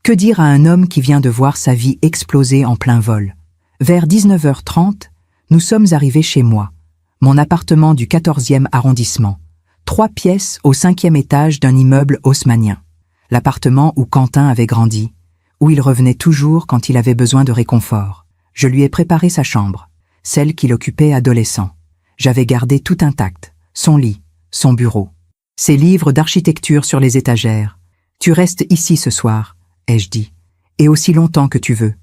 Que dire à un homme qui vient de voir sa vie exploser en plein vol? Vers 19h30, nous sommes arrivés chez moi, mon appartement du 14e arrondissement, 3 pièces au 5e étage d'un immeuble haussmannien. L'appartement où Quentin avait grandi, où il revenait toujours quand il avait besoin de réconfort. Je lui ai préparé sa chambre, celle qu'il occupait adolescent. J'avais gardé tout intact, son lit, son bureau, ses livres d'architecture sur les étagères. « Tu restes ici ce soir », ai-je dit, « et aussi longtemps que tu veux. »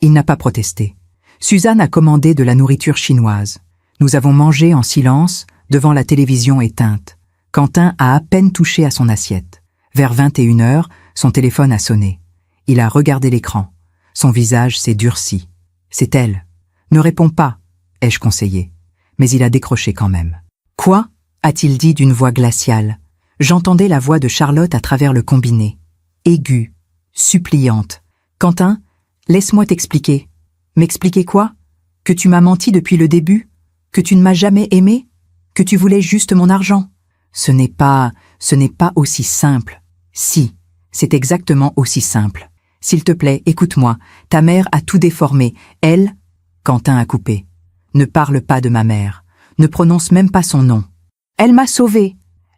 Il n'a pas protesté. Suzanne a commandé de la nourriture chinoise. Nous avons mangé en silence, devant la télévision éteinte. Quentin a à peine touché à son assiette. Vers 21h, son téléphone a sonné. Il a regardé l'écran. Son visage s'est durci. C'est elle. Ne réponds pas, ai-je conseillé. Mais il a décroché quand même. Quoi? A-t-il dit d'une voix glaciale. J'entendais la voix de Charlotte à travers le combiné. Aiguë, suppliante. Quentin, laisse-moi t'expliquer. M'expliquer quoi? Que tu m'as menti depuis le début? Que tu ne m'as jamais aimé? Que tu voulais juste mon argent? Ce n'est pas aussi simple. Si, c'est exactement aussi simple. S'il te plaît, écoute-moi. Ta mère a tout déformé. Elle, Quentin a coupé. Ne parle pas de ma mère. Ne prononce même pas son nom. Elle m'a sauvée.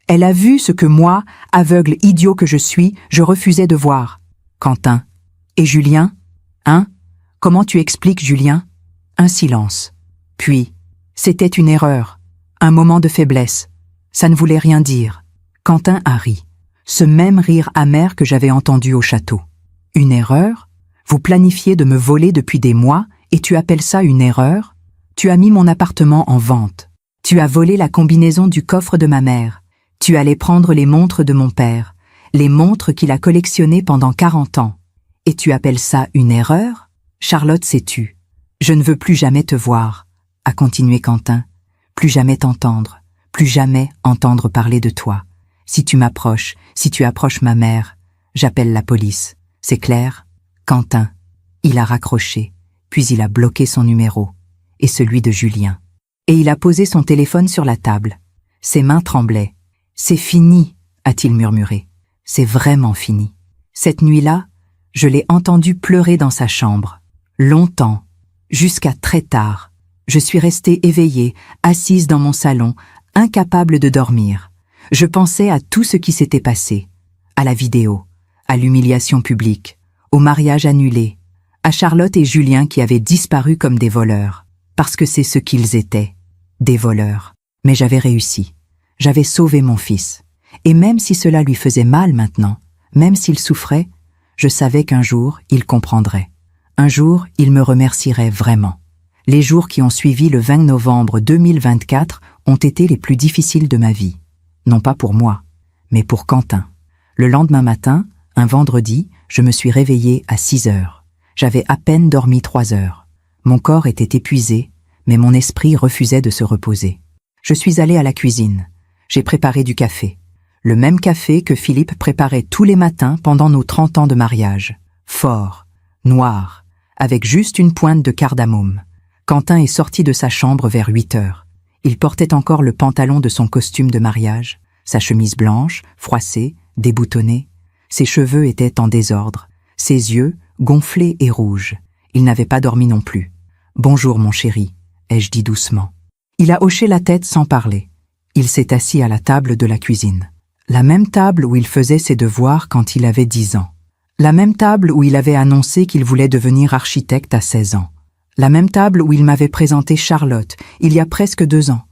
Elle a vu ce que moi, aveugle idiot que je suis, je refusais de voir. Quentin. Et Julien? Hein? Comment tu expliques Julien? Un silence. Puis, c'était une erreur. Un moment de faiblesse. Ça ne voulait rien dire. Quentin a ri. Ce même rire amer que j'avais entendu au château. Une erreur? Vous planifiez de me voler depuis des mois et tu appelles ça une erreur? Tu as mis mon appartement en vente. Tu as volé la combinaison du coffre de ma mère. Tu allais prendre les montres de mon père, les montres qu'il a collectionnées pendant 40 ans. Et tu appelles ça une erreur? Charlotte s'est tue. Je ne veux plus jamais te voir, a continué Quentin. Plus jamais t'entendre, plus jamais entendre parler de toi. Si tu m'approches, si tu approches ma mère, j'appelle la police. C'est clair? Quentin. Il a raccroché, puis il a bloqué son numéro, et celui de Julien. Et il a posé son téléphone sur la table. Ses mains tremblaient. C'est fini, a-t-il murmuré. C'est vraiment fini. Cette nuit-là, je l'ai entendu pleurer dans sa chambre. Longtemps, jusqu'à très tard. Je suis restée éveillée, assise dans mon salon, incapable de dormir. Je pensais à tout ce qui s'était passé, à la vidéo, à l'humiliation publique, au mariage annulé, à Charlotte et Julien qui avaient disparu comme des voleurs, parce que c'est ce qu'ils étaient, des voleurs. Mais j'avais réussi. J'avais sauvé mon fils. Et même si cela lui faisait mal maintenant, même s'il souffrait, je savais qu'un jour, il comprendrait. Un jour, il me remercierait vraiment. Les jours qui ont suivi le 20 novembre 2024 ont été les plus difficiles de ma vie. Non pas pour moi, mais pour Quentin. Le lendemain matin, un vendredi, je me suis réveillée à 6 heures. J'avais à peine dormi 3 heures. Mon corps était épuisé, mais mon esprit refusait de se reposer. Je suis allée à la cuisine. J'ai préparé du café. Le même café que Philippe préparait tous les matins pendant nos 30 ans de mariage. Fort, noir, avec juste une pointe de cardamome. Quentin est sorti de sa chambre vers 8 heures. Il portait encore le pantalon de son costume de mariage, sa chemise blanche, froissée, déboutonnée. Ses cheveux étaient en désordre, ses yeux gonflés et rouges. Il n'avait pas dormi non plus. « Bonjour mon chéri », ai-je dit doucement. Il a hoché la tête sans parler. Il s'est assis à la table de la cuisine. La même table où il faisait ses devoirs quand il avait 10 ans. La même table où il avait annoncé qu'il voulait devenir architecte à 16 ans. La même table où il m'avait présenté Charlotte, il y a presque 2 ans.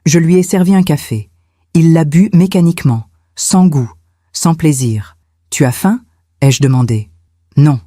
Je lui ai servi un café. Il l'a bu mécaniquement, sans goût, sans plaisir. « Tu as faim ?» ai-je demandé. « Non.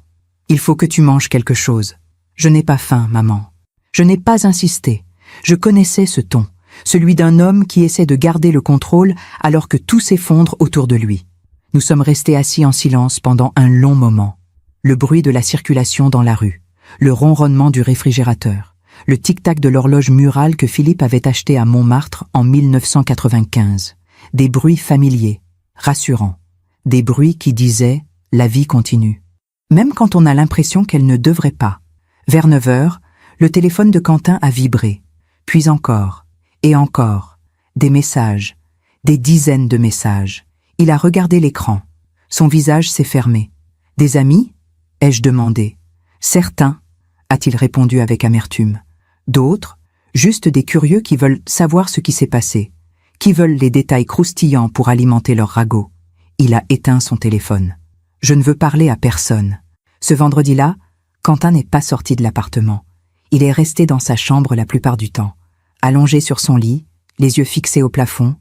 Il faut que tu manges quelque chose. »« Je n'ai pas faim, maman. » Je n'ai pas insisté. Je connaissais ce ton, celui d'un homme qui essaie de garder le contrôle alors que tout s'effondre autour de lui. Nous sommes restés assis en silence pendant un long moment. Le bruit de la circulation dans la rue, le ronronnement du réfrigérateur, le tic-tac de l'horloge murale que Philippe avait achetée à Montmartre en 1995. Des bruits familiers, rassurants. Des bruits qui disaient « la vie continue ». Même quand on a l'impression qu'elle ne devrait pas. Vers 9 heures, le téléphone de Quentin a vibré. Puis encore, et encore, des messages, des dizaines de messages. Il a regardé l'écran. Son visage s'est fermé. « Des amis ?» ai-je demandé. « Certains » a-t-il répondu avec amertume. D'autres, juste des curieux qui veulent savoir ce qui s'est passé, qui veulent les détails croustillants pour alimenter leur ragot. Il a éteint son téléphone. Je ne veux parler à personne. Ce vendredi-là, Quentin n'est pas sorti de l'appartement. Il est resté dans sa chambre la plupart du temps. Allongé sur son lit, les yeux fixés au plafond,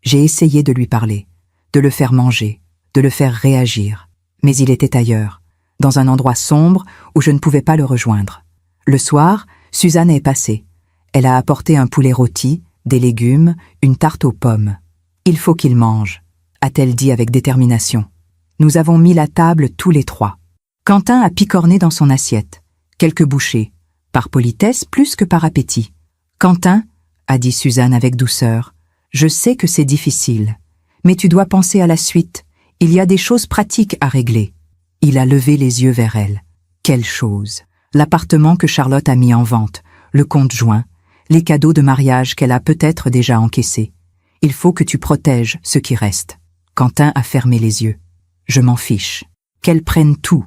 j'ai essayé de lui parler, de le faire manger, de le faire réagir. Mais il était ailleurs, dans un endroit sombre où je ne pouvais pas le rejoindre. Le soir, Suzanne est passée. Elle a apporté un poulet rôti, des légumes, une tarte aux pommes. « Il faut qu'il mange », a-t-elle dit avec détermination. Nous avons mis la table tous les trois. Quentin a picorné dans son assiette. Quelques bouchées. Par politesse plus que par appétit. « Quentin, » a dit Suzanne avec douceur, « je sais que c'est difficile. Mais tu dois penser à la suite. Il y a des choses pratiques à régler. » Il a levé les yeux vers elle. Quelle chose! L'appartement que Charlotte a mis en vente, le compte joint, les cadeaux de mariage qu'elle a peut-être déjà encaissés. Il faut que tu protèges ce qui reste. Quentin a fermé les yeux. Je m'en fiche. Qu'elle prenne tout.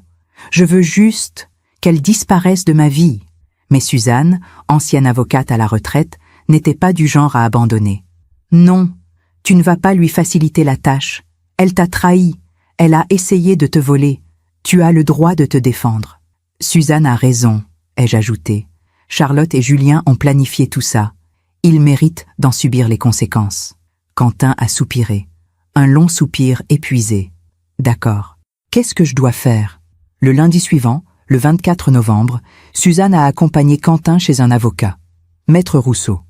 Je veux juste qu'elle disparaisse de ma vie. Mais Suzanne, ancienne avocate à la retraite, n'était pas du genre à abandonner. Non, tu ne vas pas lui faciliter la tâche. Elle t'a trahi. Elle a essayé de te voler. Tu as le droit de te défendre. Suzanne a raison, ai-je ajouté. Charlotte et Julien ont planifié tout ça. Ils méritent d'en subir les conséquences. Quentin a soupiré. Un long soupir épuisé. D'accord. Qu'est-ce que je dois faire? Le lundi suivant, le 24 novembre, Suzanne a accompagné Quentin chez un avocat. Maître Rousseau.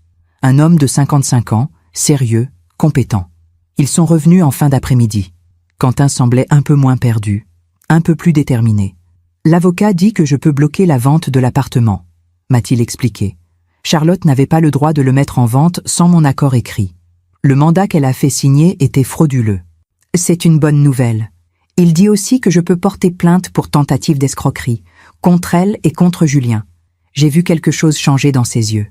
Un homme de 55 ans, sérieux, compétent. Ils sont revenus en fin d'après-midi. Quentin semblait un peu moins perdu, un peu plus déterminé. L'avocat dit que je peux bloquer la vente de l'appartement, m'a-t-il expliqué. Charlotte n'avait pas le droit de le mettre en vente sans mon accord écrit. Le mandat qu'elle a fait signer était frauduleux. C'est une bonne nouvelle. Il dit aussi que je peux porter plainte pour tentative d'escroquerie, contre elle et contre Julien. J'ai vu quelque chose changer dans ses yeux.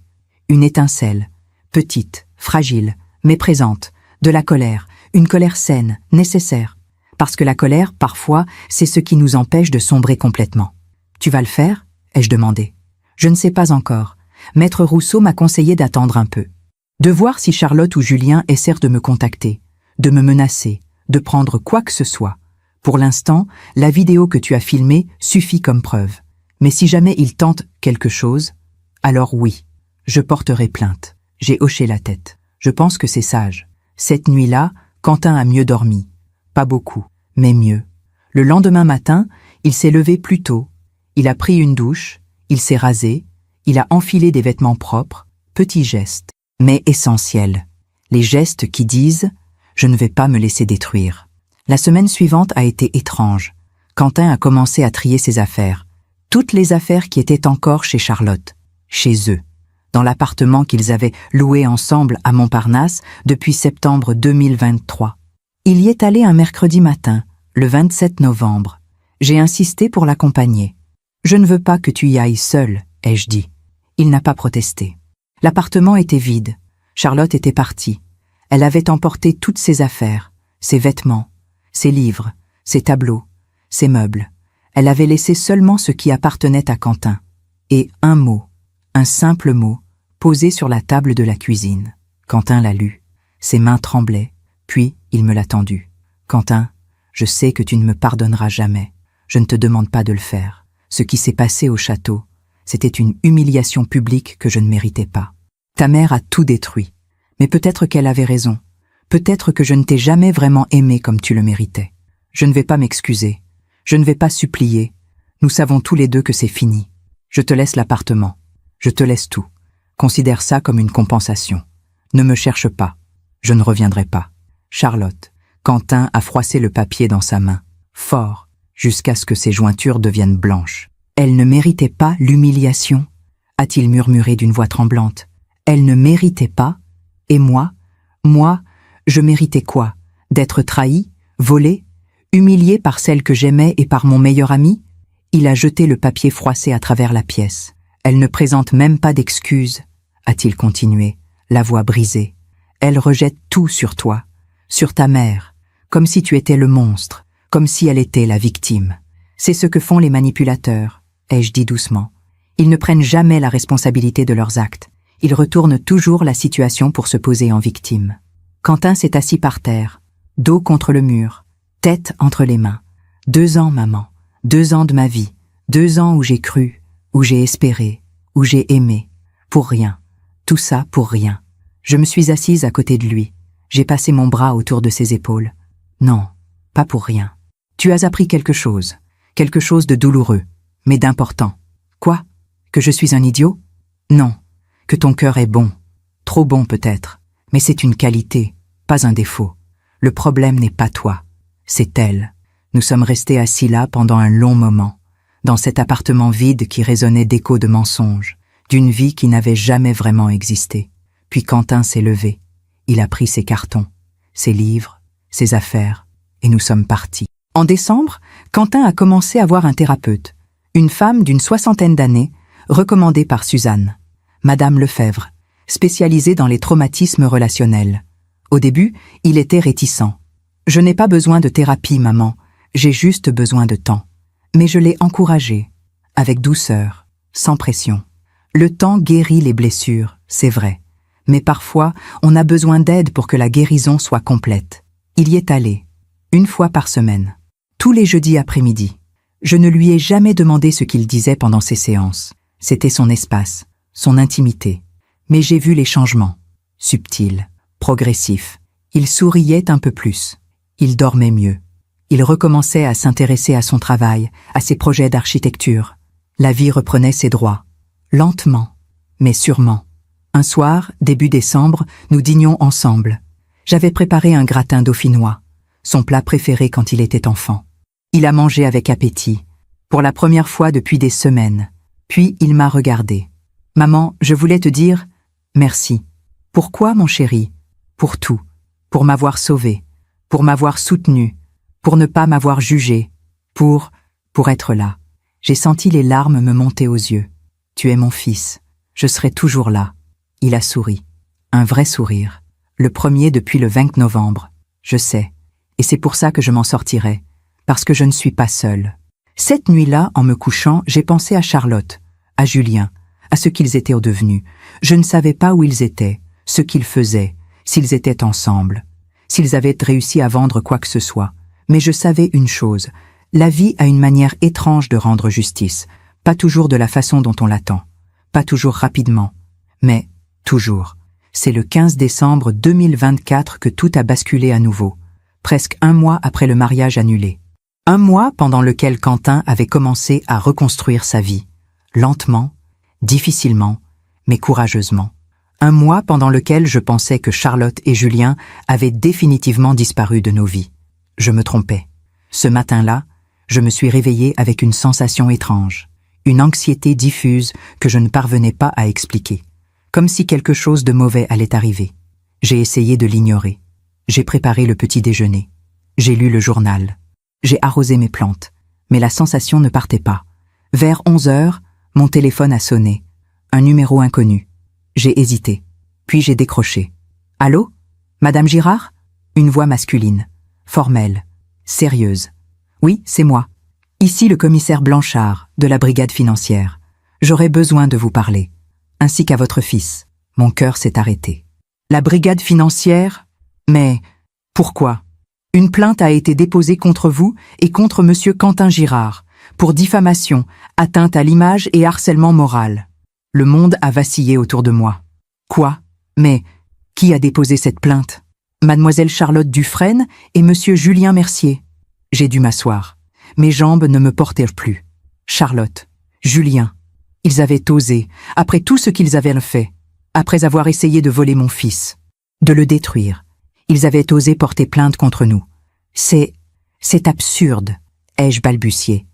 Une étincelle, petite, fragile, mais présente, de la colère, une colère saine, nécessaire. Parce que la colère, parfois, c'est ce qui nous empêche de sombrer complètement. « Tu vas le faire ?» ai-je demandé. « Je ne sais pas encore. Maître Rousseau m'a conseillé d'attendre un peu. De voir si Charlotte ou Julien essaient de me contacter, de me menacer, de prendre quoi que ce soit. Pour l'instant, la vidéo que tu as filmée suffit comme preuve. Mais si jamais ils tentent quelque chose, alors oui, je porterai plainte. » J'ai hoché la tête. Je pense que c'est sage. Cette nuit-là, Quentin a mieux dormi. Pas beaucoup, mais mieux. Le lendemain matin, il s'est levé plus tôt. Il a pris une douche, il s'est rasé, il a enfilé des vêtements propres, petits gestes, mais essentiels. Les gestes qui disent « je ne vais pas me laisser détruire ». La semaine suivante a été étrange. Quentin a commencé à trier ses affaires. Toutes les affaires qui étaient encore chez Charlotte, chez eux, dans l'appartement qu'ils avaient loué ensemble à Montparnasse depuis septembre 2023. Il y est allé un mercredi matin, le 27 novembre. J'ai insisté pour l'accompagner. « Je ne veux pas que tu y ailles seul, » ai-je dit. Il n'a pas protesté. L'appartement était vide. Charlotte était partie. Elle avait emporté toutes ses affaires, ses vêtements, ses livres, ses tableaux, ses meubles. Elle avait laissé seulement ce qui appartenait à Quentin. Et un mot, un simple mot, posé sur la table de la cuisine. Quentin l'a lu. Ses mains tremblaient, puis il me l'a tendu. « Quentin, je sais que tu ne me pardonneras jamais. Je ne te demande pas de le faire. Ce qui s'est passé au château, c'était une humiliation publique que je ne méritais pas. Ta mère a tout détruit. Mais peut-être qu'elle avait raison. Peut-être que je ne t'ai jamais vraiment aimé comme tu le méritais. Je ne vais pas m'excuser. Je ne vais pas supplier. Nous savons tous les deux que c'est fini. Je te laisse l'appartement. Je te laisse tout. Considère ça comme une compensation. Ne me cherche pas. Je ne reviendrai pas. Charlotte. » Quentin a froissé le papier dans sa main, fort, jusqu'à ce que ses jointures deviennent blanches. « Elle ne méritait pas l'humiliation ?» a-t-il murmuré d'une voix tremblante. « Elle ne méritait pas? Et moi, je méritais quoi? D'être trahi, volé, humilié par celle que j'aimais et par mon meilleur ami ?» Il a jeté le papier froissé à travers la pièce. « Elle ne présente même pas d'excuses, » a-t-il continué, la voix brisée. « Elle rejette tout sur toi, sur ta mère, comme si tu étais le monstre, comme si elle était la victime. C'est ce que font les manipulateurs, ai-je dit doucement. Ils ne prennent jamais la responsabilité de leurs actes. Ils retournent toujours la situation pour se poser en victime. » Quentin s'est assis par terre, dos contre le mur, tête entre les mains. 2 ans, maman. 2 ans de ma vie. 2 ans où j'ai cru, où j'ai espéré, où j'ai aimé. Pour rien. Tout ça pour rien. Je me suis assise à côté de lui. J'ai passé mon bras autour de ses épaules. Non, pas pour rien. Tu as appris quelque chose de douloureux, mais d'important. Quoi? Que je suis un idiot? Non, que ton cœur est bon. Trop bon peut-être, mais c'est une qualité, pas un défaut. Le problème n'est pas toi, c'est elle. Nous sommes restés assis là pendant un long moment, dans cet appartement vide qui résonnait d'échos de mensonges, d'une vie qui n'avait jamais vraiment existé. Puis Quentin s'est levé. Il a pris ses cartons, ses livres, ses affaires, et nous sommes partis. En décembre, Quentin a commencé à voir un thérapeute, une femme d'une 60aine d'années, recommandée par Suzanne, Madame Lefebvre, spécialisée dans les traumatismes relationnels. Au début, il était réticent. « Je n'ai pas besoin de thérapie, maman, j'ai juste besoin de temps. » Mais je l'ai encouragé, avec douceur, sans pression. Le temps guérit les blessures, c'est vrai. Mais parfois, on a besoin d'aide pour que la guérison soit complète. Il y est allé, une fois par semaine, tous les jeudis après-midi. Je ne lui ai jamais demandé ce qu'il disait pendant ses séances. C'était son espace, son intimité. Mais j'ai vu les changements, subtils, progressifs. Il souriait un peu plus. Il dormait mieux. Il recommençait à s'intéresser à son travail, à ses projets d'architecture. La vie reprenait ses droits. Lentement, mais sûrement. Un soir, début décembre, nous dînions ensemble. J'avais préparé un gratin dauphinois, son plat préféré quand il était enfant. Il a mangé avec appétit, pour la première fois depuis des semaines. Puis il m'a regardé. « Maman, je voulais te dire merci. » « Pourquoi, mon chéri ? » ?»« Pour tout. Pour m'avoir sauvé. Pour m'avoir soutenu. Pour ne pas m'avoir jugé. Pour être là. » J'ai senti les larmes me monter aux yeux. « Tu es mon fils. Je serai toujours là. » Il a souri. Un vrai sourire. Le premier depuis le 20 novembre. Je sais. Et c'est pour ça que je m'en sortirai. Parce que je ne suis pas seule. Cette nuit-là, en me couchant, j'ai pensé à Charlotte, à Julien, à ce qu'ils étaient devenus. Je ne savais pas où ils étaient, ce qu'ils faisaient, s'ils étaient ensemble, s'ils avaient réussi à vendre quoi que ce soit. Mais je savais une chose, la vie a une manière étrange de rendre justice, pas toujours de la façon dont on l'attend, pas toujours rapidement, mais toujours. C'est le 15 décembre 2024 que tout a basculé à nouveau, presque un mois après le mariage annulé. Un mois pendant lequel Quentin avait commencé à reconstruire sa vie, lentement, difficilement, mais courageusement. Un mois pendant lequel je pensais que Charlotte et Julien avaient définitivement disparu de nos vies. Je me trompais. Ce matin-là, je me suis réveillée avec une sensation étrange, une anxiété diffuse que je ne parvenais pas à expliquer, comme si quelque chose de mauvais allait arriver. J'ai essayé de l'ignorer. J'ai préparé le petit déjeuner. J'ai lu le journal. J'ai arrosé mes plantes, mais la sensation ne partait pas. Vers 11 heures, mon téléphone a sonné. Un numéro inconnu. J'ai hésité, puis j'ai décroché. « Allô ? Madame Girard ?» Une voix masculine, formelle, sérieuse. « Oui, c'est moi. Ici le commissaire Blanchard, de la brigade financière. J'aurais besoin de vous parler, ainsi qu'à votre fils. » Mon cœur s'est arrêté. « La brigade financière ? Mais pourquoi ? Une plainte a été déposée contre vous et contre monsieur Quentin Girard, pour diffamation, atteinte à l'image et harcèlement moral. » Le monde a vacillé autour de moi. Quoi ? Mais qui a déposé cette plainte ? Mademoiselle Charlotte Dufresne et monsieur Julien Mercier. J'ai dû m'asseoir. Mes jambes ne me portaient plus. Charlotte, Julien, ils avaient osé, après tout ce qu'ils avaient fait, après avoir essayé de voler mon fils, de le détruire. Ils avaient osé porter plainte contre nous. C'est absurde, ai-je balbutié.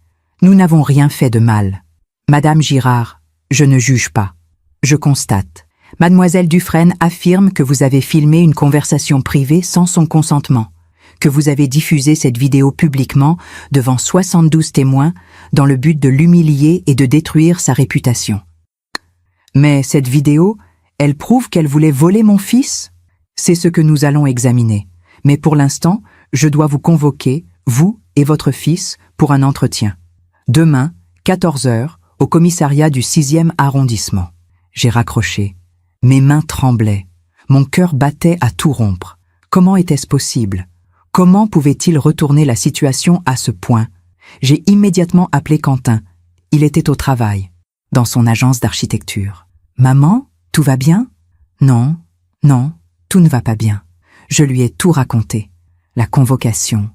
Nous n'avons rien fait de mal. Madame Girard, je ne juge pas. Je constate. Mademoiselle Dufresne affirme que vous avez filmé une conversation privée sans son consentement, que vous avez diffusé cette vidéo publiquement devant 72 témoins dans le but de l'humilier et de détruire sa réputation. Mais cette vidéo, elle prouve qu'elle voulait voler mon fils ? C'est ce que nous allons examiner. Mais pour l'instant, je dois vous convoquer, vous et votre fils, pour un entretien. Demain, 14 heures, au commissariat du 6e arrondissement. J'ai raccroché. Mes mains tremblaient. Mon cœur battait à tout rompre. Comment était-ce possible ? Comment pouvait-il retourner la situation à ce point ? J'ai immédiatement appelé Quentin. Il était au travail, dans son agence d'architecture. « Maman, tout va bien ? » « Non, tout ne va pas bien. » Je lui ai tout raconté. La convocation,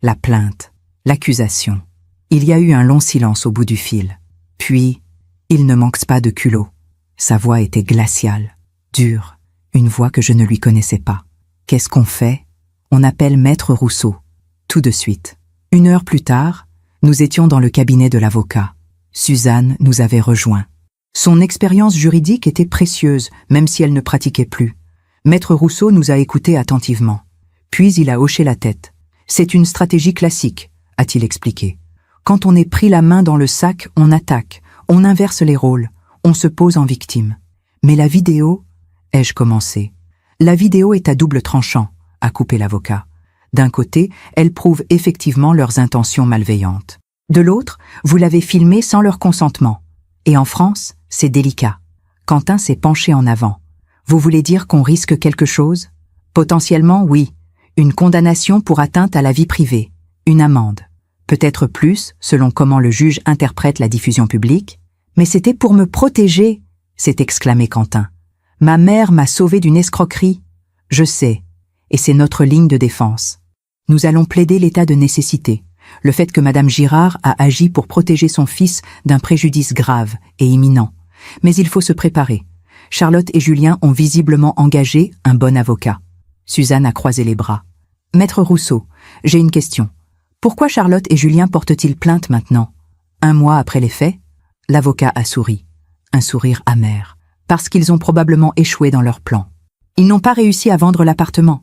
la plainte, l'accusation. Il y a eu un long silence au bout du fil. Puis, il ne manque pas de culot. Sa voix était glaciale, dure, une voix que je ne lui connaissais pas. Qu'est-ce qu'on fait ? On appelle Maître Rousseau. Tout de suite. 1 heure plus tard, nous étions dans le cabinet de l'avocat. Suzanne nous avait rejoints. Son expérience juridique était précieuse, même si elle ne pratiquait plus. Maître Rousseau nous a écoutés attentivement. Puis il a hoché la tête. « C'est une stratégie classique », a-t-il expliqué. « Quand on est pris la main dans le sac, on attaque, on inverse les rôles, on se pose en victime. Mais la vidéo, ai-je commencé. La vidéo est à double tranchant, a coupé l'avocat. D'un côté, elle prouve effectivement leurs intentions malveillantes. De l'autre, vous l'avez filmée sans leur consentement. Et en France, c'est délicat. Quentin s'est penché en avant. Vous voulez dire qu'on risque quelque chose? Potentiellement, oui. Une condamnation pour atteinte à la vie privée. Une amende. Peut-être plus, selon comment le juge interprète la diffusion publique. Mais c'était pour me protéger, s'est exclamé Quentin. Ma mère m'a sauvé d'une escroquerie. Je sais. Et c'est notre ligne de défense. Nous allons plaider l'état de nécessité. Le fait que Madame Girard a agi pour protéger son fils d'un préjudice grave et imminent. Mais il faut se préparer. Charlotte et Julien ont visiblement engagé un bon avocat. Suzanne a croisé les bras. Maître Rousseau, j'ai une question. Pourquoi Charlotte et Julien portent-ils plainte maintenant? 1 mois après les faits? L'avocat a souri. Un sourire amer. Parce qu'ils ont probablement échoué dans leur plan. Ils n'ont pas réussi à vendre l'appartement.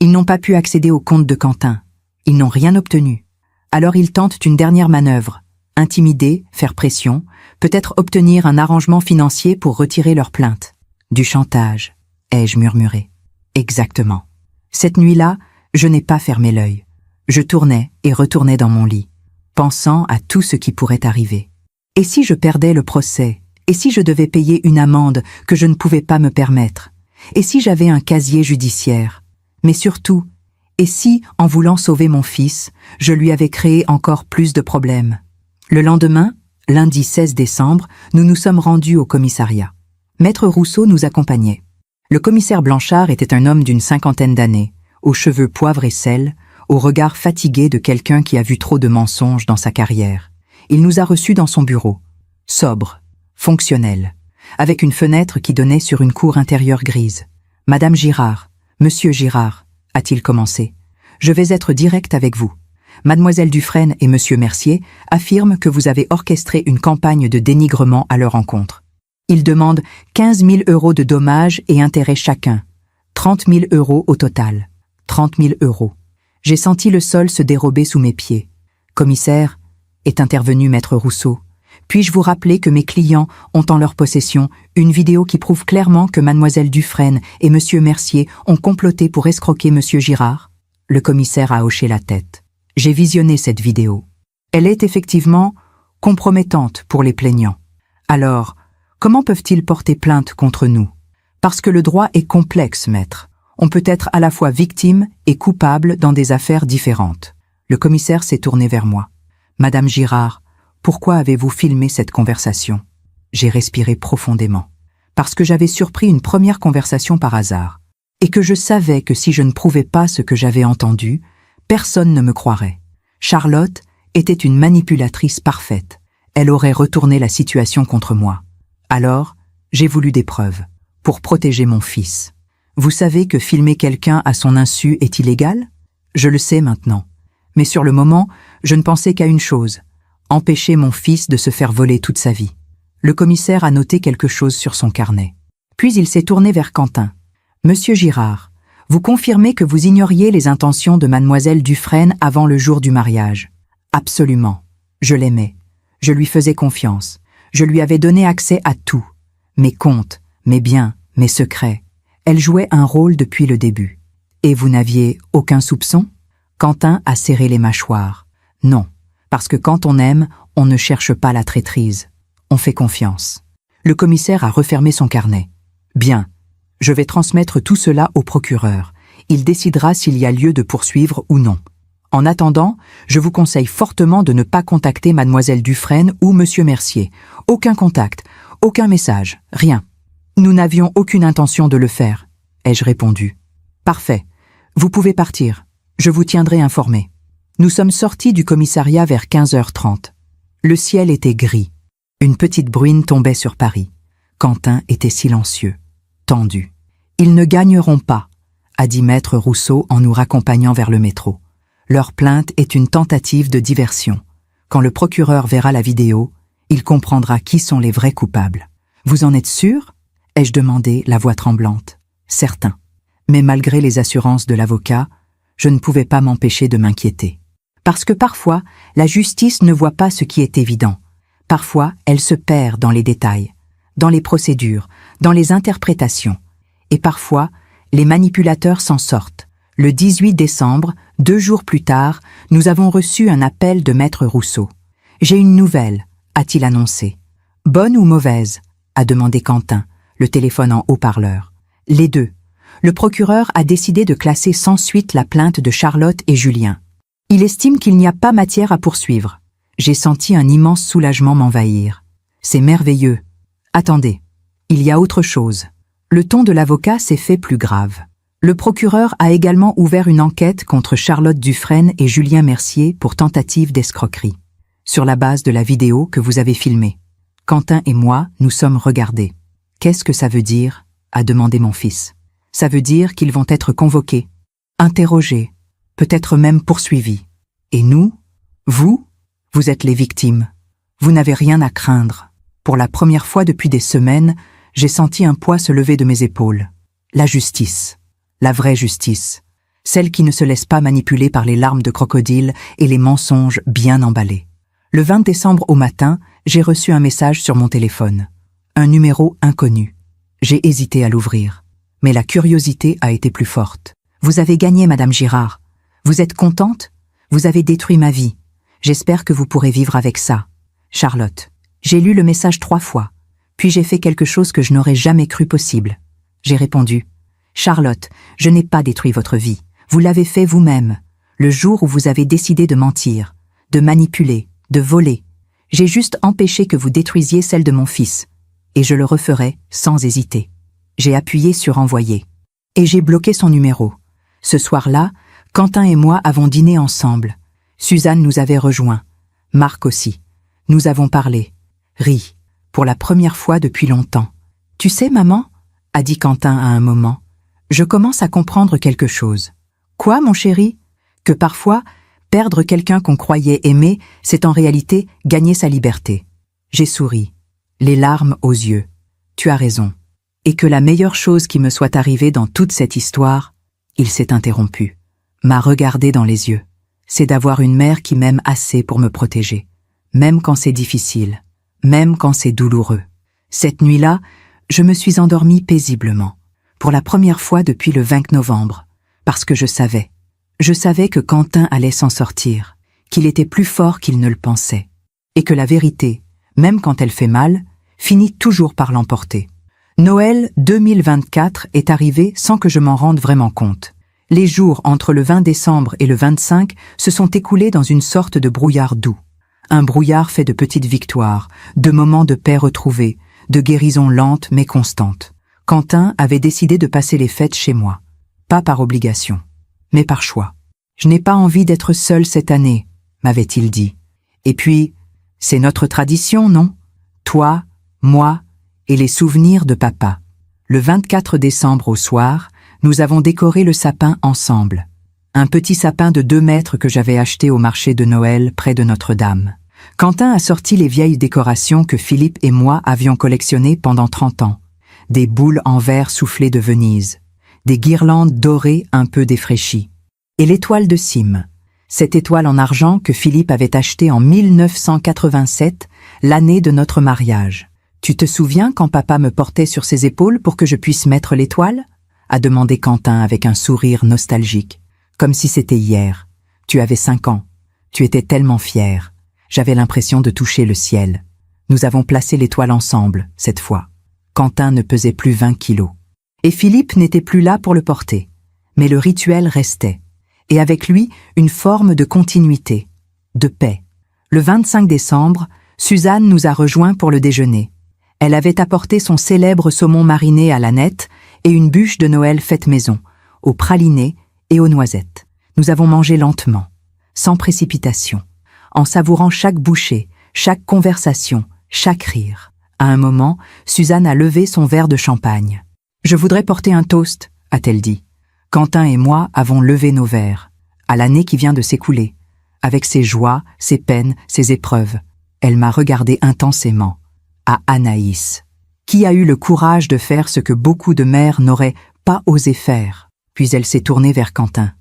Ils n'ont pas pu accéder au compte de Quentin. Ils n'ont rien obtenu. Alors ils tentent une dernière manœuvre. Intimider, faire pression, peut-être obtenir un arrangement financier pour retirer leur plainte. Du chantage, ai-je murmuré. Exactement. Cette nuit-là, je n'ai pas fermé l'œil. Je tournais et retournais dans mon lit, pensant à tout ce qui pourrait arriver. Et si je perdais le procès? Et si je devais payer une amende que je ne pouvais pas me permettre? Et si j'avais un casier judiciaire? Mais surtout, et si, en voulant sauver mon fils, je lui avais créé encore plus de problèmes? Le lendemain, lundi 16 décembre, nous nous sommes rendus au commissariat. Maître Rousseau nous accompagnait. Le commissaire Blanchard était un homme d'une 50aine d'années, aux cheveux poivre et sel, au regard fatigué de quelqu'un qui a vu trop de mensonges dans sa carrière. Il nous a reçus dans son bureau, sobre, fonctionnel, avec une fenêtre qui donnait sur une cour intérieure grise. « Madame Girard, Monsieur Girard, a-t-il commencé, je vais être direct avec vous. Mademoiselle Dufresne et Monsieur Mercier affirment que vous avez orchestré une campagne de dénigrement à leur encontre. Ils demandent 15 000 € de dommages et intérêts chacun. 30 000 € au total. 30 000 €. J'ai senti le sol se dérober sous mes pieds. Commissaire, est intervenu Maître Rousseau. Puis-je vous rappeler que mes clients ont en leur possession une vidéo qui prouve clairement que Mademoiselle Dufresne et Monsieur Mercier ont comploté pour escroquer Monsieur Girard? Le commissaire a hoché la tête. J'ai visionné cette vidéo. Elle est effectivement compromettante pour les plaignants. Alors, comment peuvent-ils porter plainte contre nous? Parce que le droit est complexe, maître. On peut être à la fois victime et coupable dans des affaires différentes. Le commissaire s'est tourné vers moi. Madame Girard, pourquoi avez-vous filmé cette conversation? J'ai respiré profondément. Parce que j'avais surpris une première conversation par hasard. Et que je savais que si je ne prouvais pas ce que j'avais entendu, personne ne me croirait. Charlotte était une manipulatrice parfaite. Elle aurait retourné la situation contre moi. Alors, j'ai voulu des preuves, pour protéger mon fils. Vous savez que filmer quelqu'un à son insu est illégal? Je le sais maintenant. Mais sur le moment, je ne pensais qu'à une chose, empêcher mon fils de se faire voler toute sa vie. Le commissaire a noté quelque chose sur son carnet. Puis il s'est tourné vers Quentin. Monsieur Girard, vous confirmez que vous ignoriez les intentions de Mademoiselle Dufresne avant le jour du mariage? Absolument. Je l'aimais. Je lui faisais confiance. Je lui avais donné accès à tout. Mes comptes, mes biens, mes secrets. Elle jouait un rôle depuis le début. Et vous n'aviez aucun soupçon? Quentin a serré les mâchoires. Non, parce que quand on aime, on ne cherche pas la traîtrise. On fait confiance. Le commissaire a refermé son carnet. Bien, je vais transmettre tout cela au procureur. Il décidera s'il y a lieu de poursuivre ou non. En attendant, je vous conseille fortement de ne pas contacter Mademoiselle Dufresne ou Monsieur Mercier. Aucun contact, aucun message, rien. Nous n'avions aucune intention de le faire, ai-je répondu. Parfait. Vous pouvez partir. Je vous tiendrai informé. Nous sommes sortis du commissariat vers 15h30. Le ciel était gris. Une petite bruine tombait sur Paris. Quentin était silencieux, tendu. « Ils ne gagneront pas », a dit Maître Rousseau en nous raccompagnant vers le métro. Leur plainte est une tentative de diversion. Quand le procureur verra la vidéo, il comprendra qui sont les vrais coupables. Vous en êtes sûr ? Ai-je demandé, la voix tremblante. Certain. Mais malgré les assurances de l'avocat, je ne pouvais pas m'empêcher de m'inquiéter. Parce que parfois, la justice ne voit pas ce qui est évident. Parfois, elle se perd dans les détails, dans les procédures, dans les interprétations. Et parfois, les manipulateurs s'en sortent. Le 18 décembre, 2 jours plus tard, nous avons reçu un appel de Maître Rousseau. « J'ai une nouvelle », a-t-il annoncé. « Bonne ou mauvaise ?» a demandé Quentin, le téléphone en haut-parleur. « Les deux. Le procureur a décidé de classer sans suite la plainte de Charlotte et Julien. Il estime qu'il n'y a pas matière à poursuivre. » J'ai senti un immense soulagement m'envahir. C'est merveilleux. Attendez, il y a autre chose. Le ton de l'avocat s'est fait plus grave. Le procureur a également ouvert une enquête contre Charlotte Dufresne et Julien Mercier pour tentative d'escroquerie, sur la base de la vidéo que vous avez filmée. Quentin et moi, nous sommes regardés. « Qu'est-ce que ça veut dire ?» a demandé mon fils. « Ça veut dire qu'ils vont être convoqués, interrogés, peut-être même poursuivis. Et nous, vous êtes les victimes. Vous n'avez rien à craindre. » Pour la première fois depuis des semaines, j'ai senti un poids se lever de mes épaules. La justice. La vraie justice. Celle qui ne se laisse pas manipuler par les larmes de crocodile et les mensonges bien emballés. Le 20 décembre au matin, j'ai reçu un message sur mon téléphone. Un numéro inconnu. J'ai hésité à l'ouvrir. Mais la curiosité a été plus forte. « Vous avez gagné, Madame Girard. Vous êtes contente ? Vous avez détruit ma vie. J'espère que vous pourrez vivre avec ça. Charlotte. » J'ai lu le message 3 fois. Puis j'ai fait quelque chose que je n'aurais jamais cru possible. J'ai répondu. Charlotte, je n'ai pas détruit votre vie. Vous l'avez fait vous-même. Le jour où vous avez décidé de mentir, de manipuler, de voler. J'ai juste empêché que vous détruisiez celle de mon fils. Et je le referai sans hésiter. J'ai appuyé sur envoyer. Et j'ai bloqué son numéro. Ce soir-là, Quentin et moi avons dîné ensemble. Suzanne nous avait rejoints. Marc aussi. Nous avons parlé. Ri. Pour la première fois depuis longtemps. « Tu sais, maman ?» a dit Quentin à un moment. « Je commence à comprendre quelque chose. »« Quoi, mon chéri ?» ?»« Que parfois, perdre quelqu'un qu'on croyait aimer, c'est en réalité gagner sa liberté. » J'ai souri, les larmes aux yeux. « Tu as raison. » Et que la meilleure chose qui me soit arrivée dans toute cette histoire, il s'est interrompu, m'a regardé dans les yeux. C'est d'avoir une mère qui m'aime assez pour me protéger, même quand c'est difficile. Même quand c'est douloureux. Cette nuit-là, je me suis endormie paisiblement, pour la première fois depuis le 20 novembre, parce que je savais que Quentin allait s'en sortir, qu'il était plus fort qu'il ne le pensait, et que la vérité, même quand elle fait mal, finit toujours par l'emporter. Noël 2024 est arrivé sans que je m'en rende vraiment compte. Les jours entre le 20 décembre et le 25 se sont écoulés dans une sorte de brouillard doux. Un brouillard fait de petites victoires, de moments de paix retrouvés, de guérisons lentes mais constantes. Quentin avait décidé de passer les fêtes chez moi. Pas par obligation, mais par choix. « Je n'ai pas envie d'être seule cette année », m'avait-il dit. Et puis, c'est notre tradition, non ? Toi, moi et les souvenirs de papa. Le 24 décembre au soir, nous avons décoré le sapin ensemble. Un petit sapin de 2 mètres que j'avais acheté au marché de Noël près de Notre-Dame. Quentin a sorti les vieilles décorations que Philippe et moi avions collectionnées pendant 30 ans. Des boules en verre soufflées de Venise, des guirlandes dorées un peu défraîchies. Et l'étoile de cime, cette étoile en argent que Philippe avait achetée en 1987, l'année de notre mariage. « Tu te souviens quand papa me portait sur ses épaules pour que je puisse mettre l'étoile ?» a demandé Quentin avec un sourire nostalgique. Comme si c'était hier. Tu avais 5 ans. Tu étais tellement fier. J'avais l'impression de toucher le ciel. Nous avons placé l'étoile ensemble, cette fois. Quentin ne pesait plus 20 kilos. Et Philippe n'était plus là pour le porter. Mais le rituel restait. Et avec lui, une forme de continuité, de paix. Le 25 décembre, Suzanne nous a rejoints pour le déjeuner. Elle avait apporté son célèbre saumon mariné à l'ânette et une bûche de Noël faite maison, au praliné et aux noisettes. Nous avons mangé lentement, sans précipitation, en savourant chaque bouchée, chaque conversation, chaque rire. À un moment, Suzanne a levé son verre de champagne. « Je voudrais porter un toast », a-t-elle dit. Quentin et moi avons levé nos verres. à l'année qui vient de s'écouler, avec ses joies, ses peines, ses épreuves. Elle m'a regardé intensément. À Anaïs, qui a eu le courage de faire ce que beaucoup de mères n'auraient pas osé faire. Puis elle s'est tournée vers Quentin.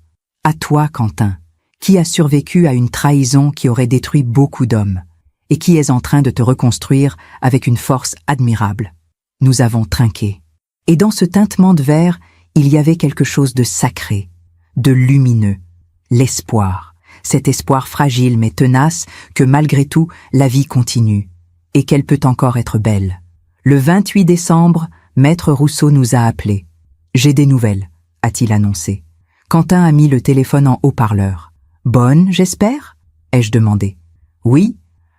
À toi, Quentin, qui as survécu à une trahison qui aurait détruit beaucoup d'hommes, et qui es en train de te reconstruire avec une force admirable. Nous avons trinqué. Et dans ce tintement de verre, il y avait quelque chose de sacré, de lumineux, l'espoir, cet espoir fragile mais tenace que malgré tout, la vie continue, et qu'elle peut encore être belle. Le 28 décembre, Maître Rousseau nous a appelés. « J'ai des nouvelles », a-t-il annoncé. Quentin a mis le téléphone en haut-parleur. « Bonne, j'espère ?» ai-je demandé. « Oui,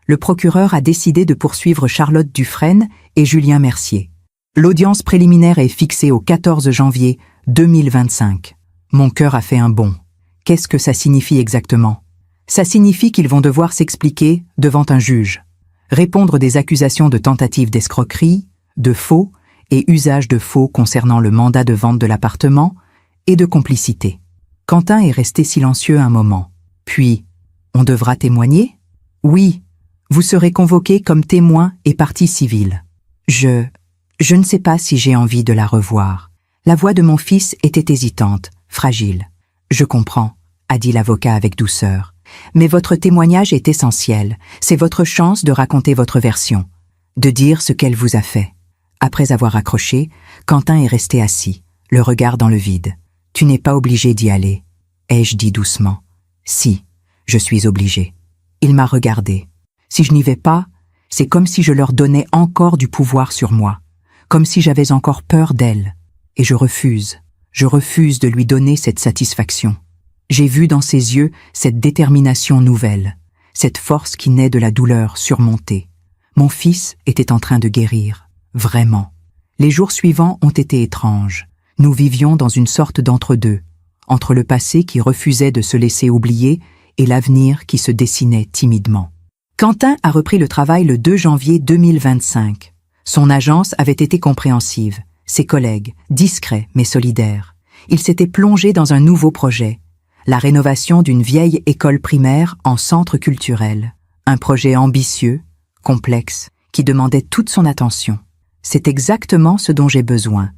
le procureur a décidé de poursuivre Charlotte Dufresne et Julien Mercier. L'audience préliminaire est fixée au 14 janvier 2025. Mon cœur a fait un bond. Qu'est-ce que ça signifie exactement? Ça signifie qu'ils vont devoir s'expliquer devant un juge, répondre des accusations de tentative d'escroquerie, de faux et usage de faux concernant le mandat de vente de l'appartement et de complicité. Quentin est resté silencieux un moment. Puis, on devra témoigner? Oui, vous serez convoqué comme témoin et partie civile. Je ne sais pas si j'ai envie de la revoir. La voix de mon fils était hésitante, fragile. Je comprends, a dit l'avocat avec douceur. Mais votre témoignage est essentiel. C'est votre chance de raconter votre version, de dire ce qu'elle vous a fait. Après avoir raccroché, Quentin est resté assis, le regard dans le vide. Tu n'es pas obligé d'y aller, ai-je dit doucement. Si, je suis obligé. Il m'a regardé. Si je n'y vais pas, c'est comme si je leur donnais encore du pouvoir sur moi, comme si j'avais encore peur d'elle. Et je refuse de lui donner cette satisfaction. J'ai vu dans ses yeux cette détermination nouvelle, cette force qui naît de la douleur surmontée. Mon fils était en train de guérir, vraiment. Les jours suivants ont été étranges. Nous vivions dans une sorte d'entre-deux, entre le passé qui refusait de se laisser oublier et l'avenir qui se dessinait timidement. Quentin a repris le travail le 2 janvier 2025. Son agence avait été compréhensive, ses collègues, discrets mais solidaires. Il s'était plongé dans un nouveau projet, la rénovation d'une vieille école primaire en centre culturel. Un projet ambitieux, complexe, qui demandait toute son attention. C'est exactement ce dont j'ai besoin,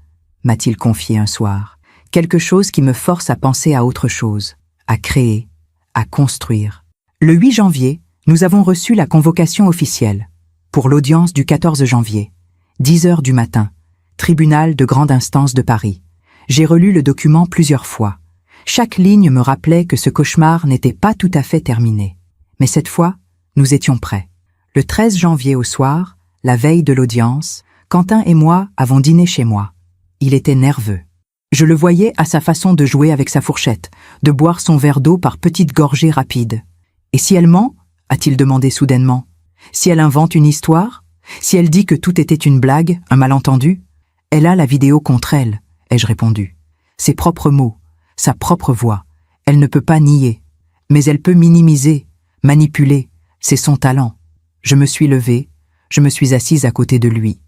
m'a-t-il confié un soir. Quelque chose qui me force à penser à autre chose, à créer, à construire. Le 8 janvier, nous avons reçu la convocation officielle pour l'audience du 14 janvier, 10 heures du matin, tribunal de grande instance de Paris. J'ai relu le document plusieurs fois. Chaque ligne me rappelait que ce cauchemar n'était pas tout à fait terminé. Mais cette fois, nous étions prêts. Le 13 janvier au soir, la veille de l'audience, Quentin et moi avons dîné chez moi. Il était nerveux. Je le voyais à sa façon de jouer avec sa fourchette, de boire son verre d'eau par petites gorgées rapides. « Et si elle ment ?» a-t-il demandé soudainement. « Si elle invente une histoire? Si elle dit que tout était une blague, un malentendu? Elle a la vidéo contre elle, ai-je répondu. Ses propres mots, sa propre voix. Elle ne peut pas nier. Mais elle peut minimiser, manipuler. C'est son talent. » Je me suis levée, je me suis assise à côté de lui.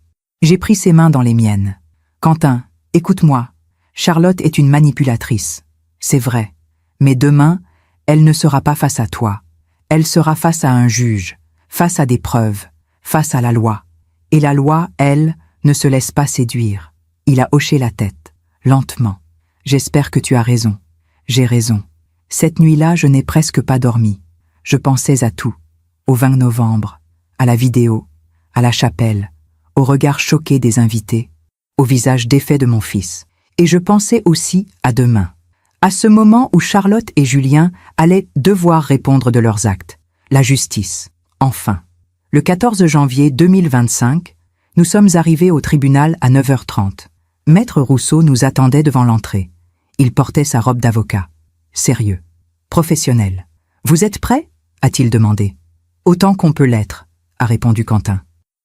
J'ai pris ses mains dans les miennes. « Quentin, écoute-moi. Charlotte est une manipulatrice. C'est vrai. Mais demain, elle ne sera pas face à toi. Elle sera face à un juge, face à des preuves, face à la loi. Et la loi, elle, ne se laisse pas séduire. » Il a hoché la tête, lentement. « J'espère que tu as raison. J'ai raison. Cette nuit-là, je n'ai presque pas dormi. Je pensais à tout. Au 20 novembre, à la vidéo, à la chapelle, au regard choqué des invités, au visage défait de mon fils. Et je pensais aussi à demain. À ce moment où Charlotte et Julien allaient devoir répondre de leurs actes. La justice, enfin. Le 14 janvier 2025, nous sommes arrivés au tribunal à 9h30. Maître Rousseau nous attendait devant l'entrée. Il portait sa robe d'avocat. Sérieux. Professionnel. « Vous êtes prêts ?» a-t-il demandé. « Autant qu'on peut l'être », a répondu Quentin.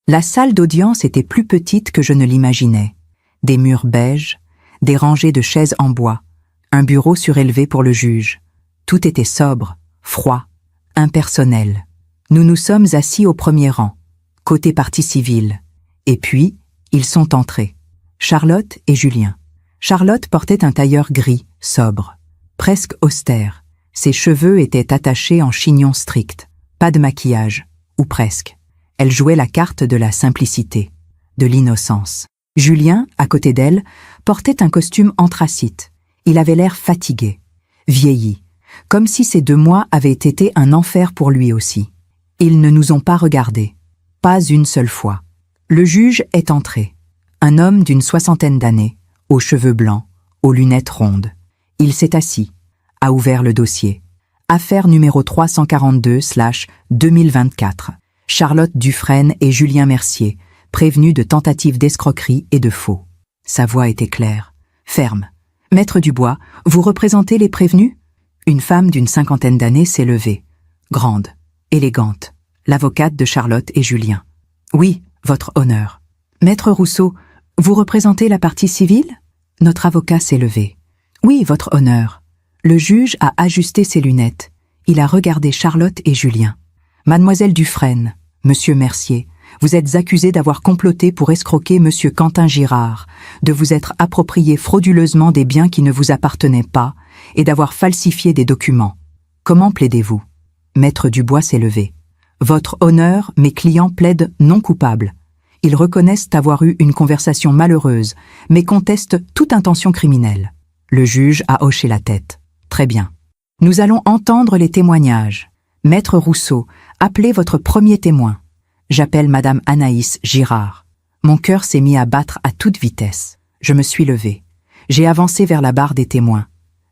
La salle d'audience était plus petite que je ne l'imaginais. Des murs beiges, des rangées de chaises en bois, un bureau surélevé pour le juge. Tout était sobre, froid, impersonnel. Nous nous sommes assis au premier rang, côté partie civile. Et puis, ils sont entrés. Charlotte et Julien. Charlotte portait un tailleur gris, sobre, presque austère, Ses cheveux étaient attachés en chignon strict, pas de maquillage, ou presque. Elle jouait la carte de la simplicité, de l'innocence. Julien, à côté d'elle, portait un costume anthracite. Il avait l'air fatigué, vieilli, comme si ces 2 mois avaient été un enfer pour lui aussi. Ils ne nous ont pas regardés, pas une seule fois. Le juge est entré, un homme d'une 60aine d'années, aux cheveux blancs, aux lunettes rondes. Il s'est assis, a ouvert le dossier. Affaire numéro 342/2024. Charlotte Dufresne et Julien Mercier, prévenus de tentatives d'escroquerie et de faux. Sa voix était claire, ferme. Maître Dubois, vous représentez les prévenus? Une femme d'une 50aine d'années s'est levée, grande, élégante, l'avocate de Charlotte et Julien. Oui, votre honneur. Maître Rousseau, vous représentez la partie civile? Notre avocat s'est levé. Oui, votre honneur. Le juge a ajusté ses lunettes. Il a regardé Charlotte et Julien. Mademoiselle Dufresne, Monsieur Mercier, vous êtes accusé d'avoir comploté pour escroquer Monsieur Quentin Girard, de vous être approprié frauduleusement des biens qui ne vous appartenaient pas et d'avoir falsifié des documents. Comment plaidez-vous? Maître Dubois s'est levé. Votre honneur, mes clients plaident non coupables. Ils reconnaissent avoir eu une conversation malheureuse, mais contestent toute intention criminelle. Le juge a hoché la tête. Très bien. Nous allons entendre les témoignages. Maître Rousseau, appelez votre premier témoin. J'appelle Madame Anaïs Girard. Mon cœur s'est mis à battre à toute vitesse. Je me suis levé. J'ai avancé vers la barre des témoins.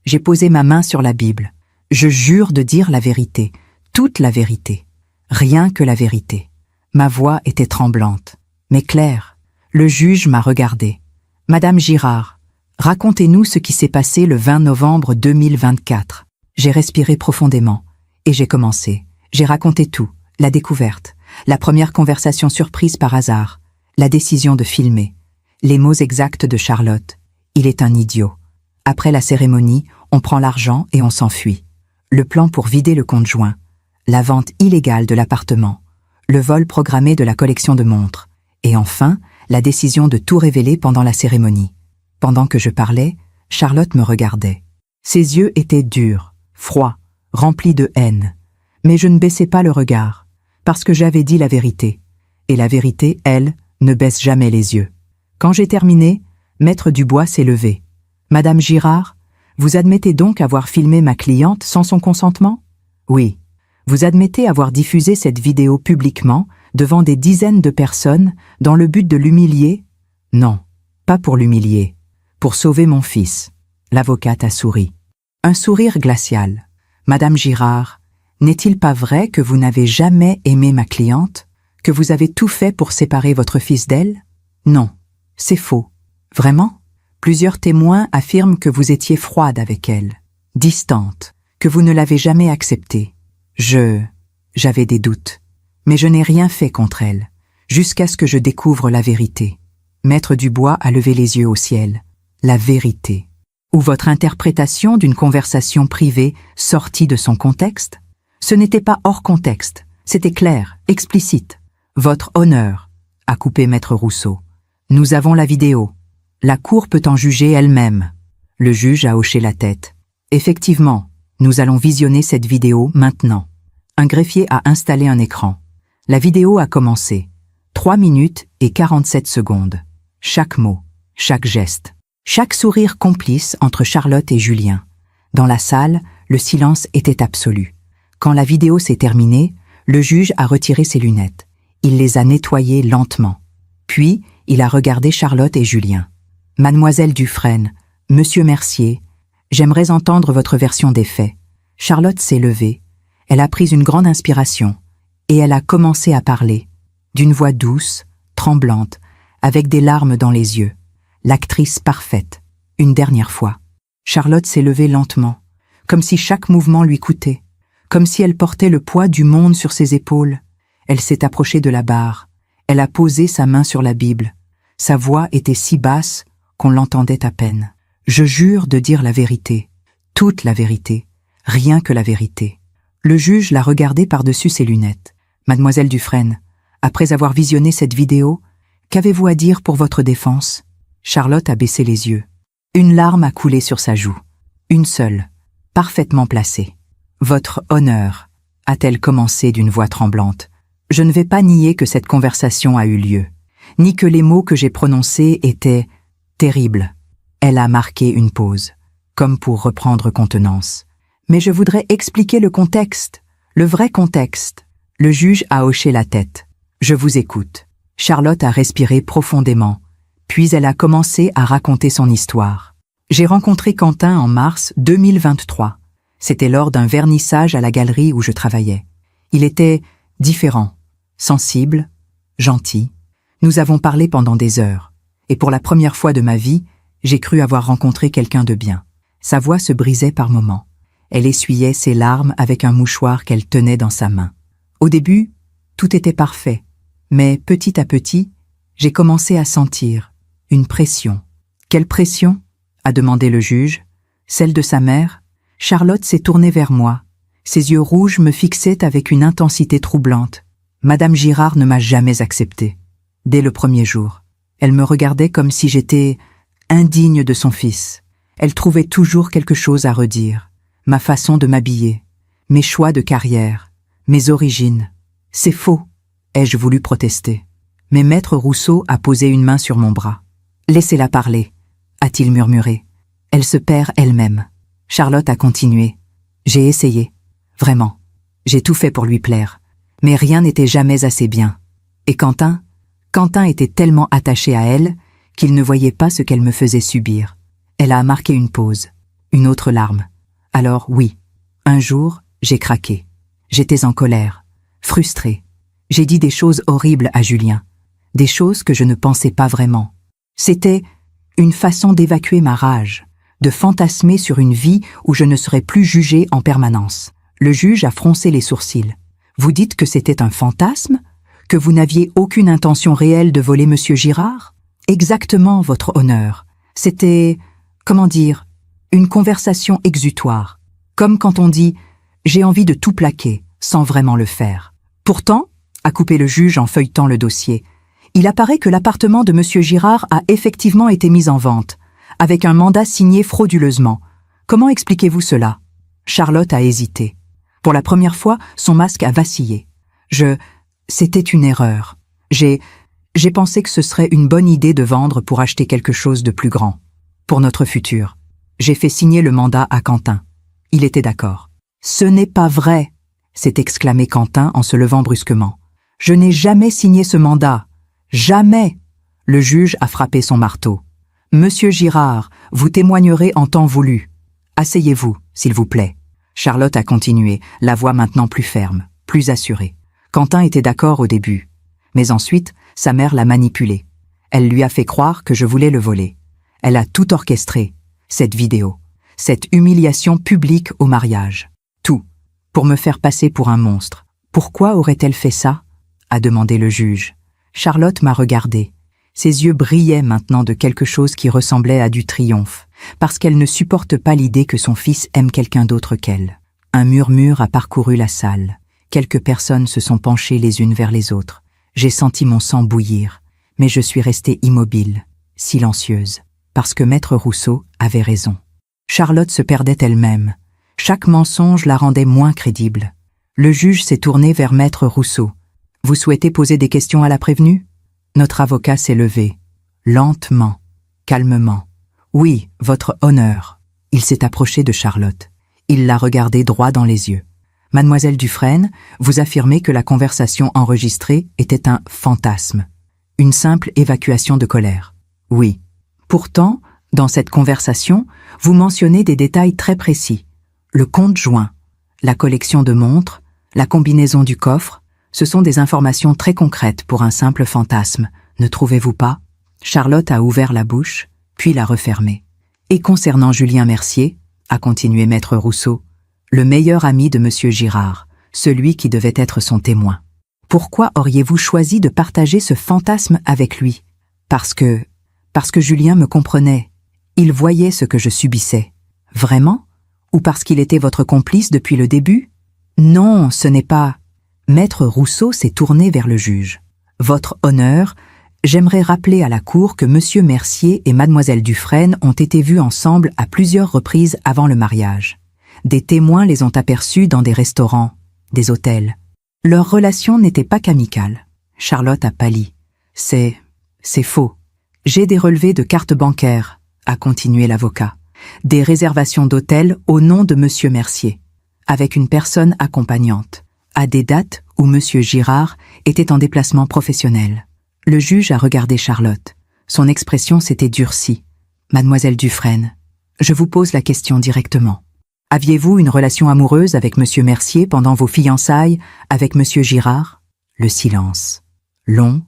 J'ai posé ma main sur la Bible. Je jure de dire la vérité, toute la vérité. Rien que la vérité. Ma voix était tremblante, mais claire. Le juge m'a regardé. Madame Girard, racontez-nous ce qui s'est passé le 20 novembre 2024. J'ai respiré profondément et j'ai commencé. J'ai raconté tout, la découverte, la première conversation surprise par hasard, la décision de filmer, les mots exacts de Charlotte. Il est un idiot. Après la cérémonie, on prend l'argent et on s'enfuit. Le plan pour vider le compte joint, la vente illégale de l'appartement, le vol programmé de la collection de montres, et enfin, la décision de tout révéler pendant la cérémonie. Pendant que je parlais, Charlotte me regardait. Ses yeux étaient durs, froids, remplis de haine. Mais je ne baissais pas le regard, parce que j'avais dit la vérité. Et la vérité, elle, ne baisse jamais les yeux. Quand j'ai terminé, Maître Dubois s'est levé. Madame Girard, vous admettez donc avoir filmé ma cliente sans son consentement? Oui. Vous admettez avoir diffusé cette vidéo publiquement, devant des dizaines de personnes, dans le but de l'humilier? Non, pas pour l'humilier. Pour sauver mon fils. L'avocate a souri. Un sourire glacial. Madame Girard, n'est-il pas vrai que vous n'avez jamais aimé ma cliente? Que vous avez tout fait pour séparer votre fils d'elle? Non, c'est faux. Vraiment? Plusieurs témoins affirment que vous étiez froide avec elle, distante, que vous ne l'avez jamais acceptée. J'avais des doutes, mais je n'ai rien fait contre elle, jusqu'à ce que je découvre la vérité. Maître Dubois a levé les yeux au ciel. La vérité. Ou votre interprétation d'une conversation privée sortie de son contexte? Ce n'était pas hors contexte, c'était clair, explicite. Votre honneur, a coupé Maître Rousseau. Nous avons la vidéo. La cour peut en juger elle-même. Le juge a hoché la tête. Effectivement, nous allons visionner cette vidéo maintenant. Un greffier a installé un écran. La vidéo a commencé. 3 minutes et 47 secondes. Chaque mot, chaque geste, chaque sourire complice entre Charlotte et Julien. Dans la salle, le silence était absolu. Quand la vidéo s'est terminée, le juge a retiré ses lunettes. Il les a nettoyées lentement. Puis, il a regardé Charlotte et Julien. « Mademoiselle Dufresne, Monsieur Mercier, j'aimerais entendre votre version des faits. » Charlotte s'est levée. Elle a pris une grande inspiration et elle a commencé à parler, d'une voix douce, tremblante, avec des larmes dans les yeux. L'actrice parfaite, une dernière fois. Charlotte s'est levée lentement, comme si chaque mouvement lui coûtait, comme si elle portait le poids du monde sur ses épaules. Elle s'est approchée de la barre. Elle a posé sa main sur la Bible. Sa voix était si basse qu'on l'entendait à peine. Je jure de dire la vérité, toute la vérité, rien que la vérité. Le juge l'a regardée par-dessus ses lunettes. Mademoiselle Dufresne, après avoir visionné cette vidéo, qu'avez-vous à dire pour votre défense? Charlotte a baissé les yeux. Une larme a coulé sur sa joue. Une seule, parfaitement placée. Votre honneur, a-t-elle commencé d'une voix tremblante. Je ne vais pas nier que cette conversation a eu lieu, ni que les mots que j'ai prononcés étaient terribles. Elle a marqué une pause, comme pour reprendre contenance. Mais je voudrais expliquer le contexte, le vrai contexte. Le juge a hoché la tête. Je vous écoute. Charlotte a respiré profondément, puis elle a commencé à raconter son histoire. J'ai rencontré Quentin en mars 2023. C'était lors d'un vernissage à la galerie où je travaillais. Il était différent, sensible, gentil. Nous avons parlé pendant des heures, et pour la première fois de ma vie, j'ai cru avoir rencontré quelqu'un de bien. Sa voix se brisait par moments. Elle essuyait ses larmes avec un mouchoir qu'elle tenait dans sa main. Au début, tout était parfait, mais petit à petit, j'ai commencé à sentir une pression. Quelle pression ? A demandé le juge. Celle de sa mère ? Charlotte s'est tournée vers moi. Ses yeux rouges me fixaient avec une intensité troublante. Madame Girard ne m'a jamais acceptée. Dès le premier jour, elle me regardait comme si j'étais indigne de son fils. Elle trouvait toujours quelque chose à redire. Ma façon de m'habiller, mes choix de carrière, mes origines. C'est faux, ai-je voulu protester. Mais Maître Rousseau a posé une main sur mon bras. Laissez-la parler, a-t-il murmuré. Elle se perd elle-même. Charlotte a continué. J'ai essayé. Vraiment. J'ai tout fait pour lui plaire. Mais rien n'était jamais assez bien. Et Quentin était tellement attaché à elle qu'il ne voyait pas ce qu'elle me faisait subir. Elle a marqué une pause. Une autre larme. Alors oui, un jour, j'ai craqué. J'étais en colère, frustrée. J'ai dit des choses horribles à Julien. Des choses que je ne pensais pas vraiment. C'était une façon d'évacuer ma rage, de fantasmer sur une vie où je ne serais plus jugée en permanence. Le juge a froncé les sourcils. Vous dites que c'était un fantasme ? Que vous n'aviez aucune intention réelle de voler Monsieur Girard ? Exactement, votre honneur. C'était, comment dire, une conversation exutoire. Comme quand on dit « j'ai envie de tout plaquer » sans vraiment le faire. Pourtant, a coupé le juge en feuilletant le dossier, il apparaît que l'appartement de Monsieur Girard a effectivement été mis en vente, avec un mandat signé frauduleusement. Comment expliquez-vous cela ? Charlotte a hésité. Pour la première fois, son masque a vacillé. C'était une erreur. J'ai pensé que ce serait une bonne idée de vendre pour acheter quelque chose de plus grand. Pour notre futur. J'ai fait signer le mandat à Quentin. Il était d'accord. « Ce n'est pas vrai !» s'est exclamé Quentin en se levant brusquement. « Je n'ai jamais signé ce mandat. Jamais !» Le juge a frappé son marteau. « Monsieur Girard, vous témoignerez en temps voulu. Asseyez-vous, s'il vous plaît. » Charlotte a continué, la voix maintenant plus ferme, plus assurée. Quentin était d'accord au début. Mais ensuite, sa mère l'a manipulé. Elle lui a fait croire que je voulais le voler. Elle a tout orchestré. Cette vidéo, cette humiliation publique au mariage. Tout, pour me faire passer pour un monstre. Pourquoi aurait-elle fait ça ? A demandé le juge. Charlotte m'a regardé. Ses yeux brillaient maintenant de quelque chose qui ressemblait à du triomphe, parce qu'elle ne supporte pas l'idée que son fils aime quelqu'un d'autre qu'elle. Un murmure a parcouru la salle. Quelques personnes se sont penchées les unes vers les autres. J'ai senti mon sang bouillir, mais je suis restée immobile, silencieuse. Parce que Maître Rousseau avait raison. Charlotte se perdait elle-même. Chaque mensonge la rendait moins crédible. Le juge s'est tourné vers Maître Rousseau. « Vous souhaitez poser des questions à la prévenue ?» Notre avocat s'est levé. Lentement, calmement. « Oui, votre honneur. » Il s'est approché de Charlotte. Il l'a regardée droit dans les yeux. « Mademoiselle Dufresne, vous affirmez que la conversation enregistrée était un fantasme. Une simple évacuation de colère. » Oui. Pourtant, dans cette conversation, vous mentionnez des détails très précis. Le compte joint, la collection de montres, la combinaison du coffre, ce sont des informations très concrètes pour un simple fantasme, ne trouvez-vous pas ? Charlotte a ouvert la bouche, puis l'a refermée. Et concernant Julien Mercier, a continué Maître Rousseau, le meilleur ami de Monsieur Girard, celui qui devait être son témoin. Pourquoi auriez-vous choisi de partager ce fantasme avec lui ? Parce que Julien me comprenait. Il voyait ce que je subissais. Vraiment ? Ou parce qu'il était votre complice depuis le début ? Non, ce n'est pas... Maître Rousseau s'est tourné vers le juge. Votre honneur, j'aimerais rappeler à la cour que Monsieur Mercier et Mademoiselle Dufresne ont été vus ensemble à plusieurs reprises avant le mariage. Des témoins les ont aperçus dans des restaurants, des hôtels. Leur relation n'était pas qu'amicale. Charlotte a pâli. C'est faux. J'ai des relevés de cartes bancaires, a continué l'avocat. Des réservations d'hôtels au nom de Monsieur Mercier, avec une personne accompagnante, à des dates où Monsieur Girard était en déplacement professionnel. Le juge a regardé Charlotte. Son expression s'était durcie. Mademoiselle Dufresne, je vous pose la question directement. Aviez-vous une relation amoureuse avec Monsieur Mercier pendant vos fiançailles avec Monsieur Girard? Le silence. Long,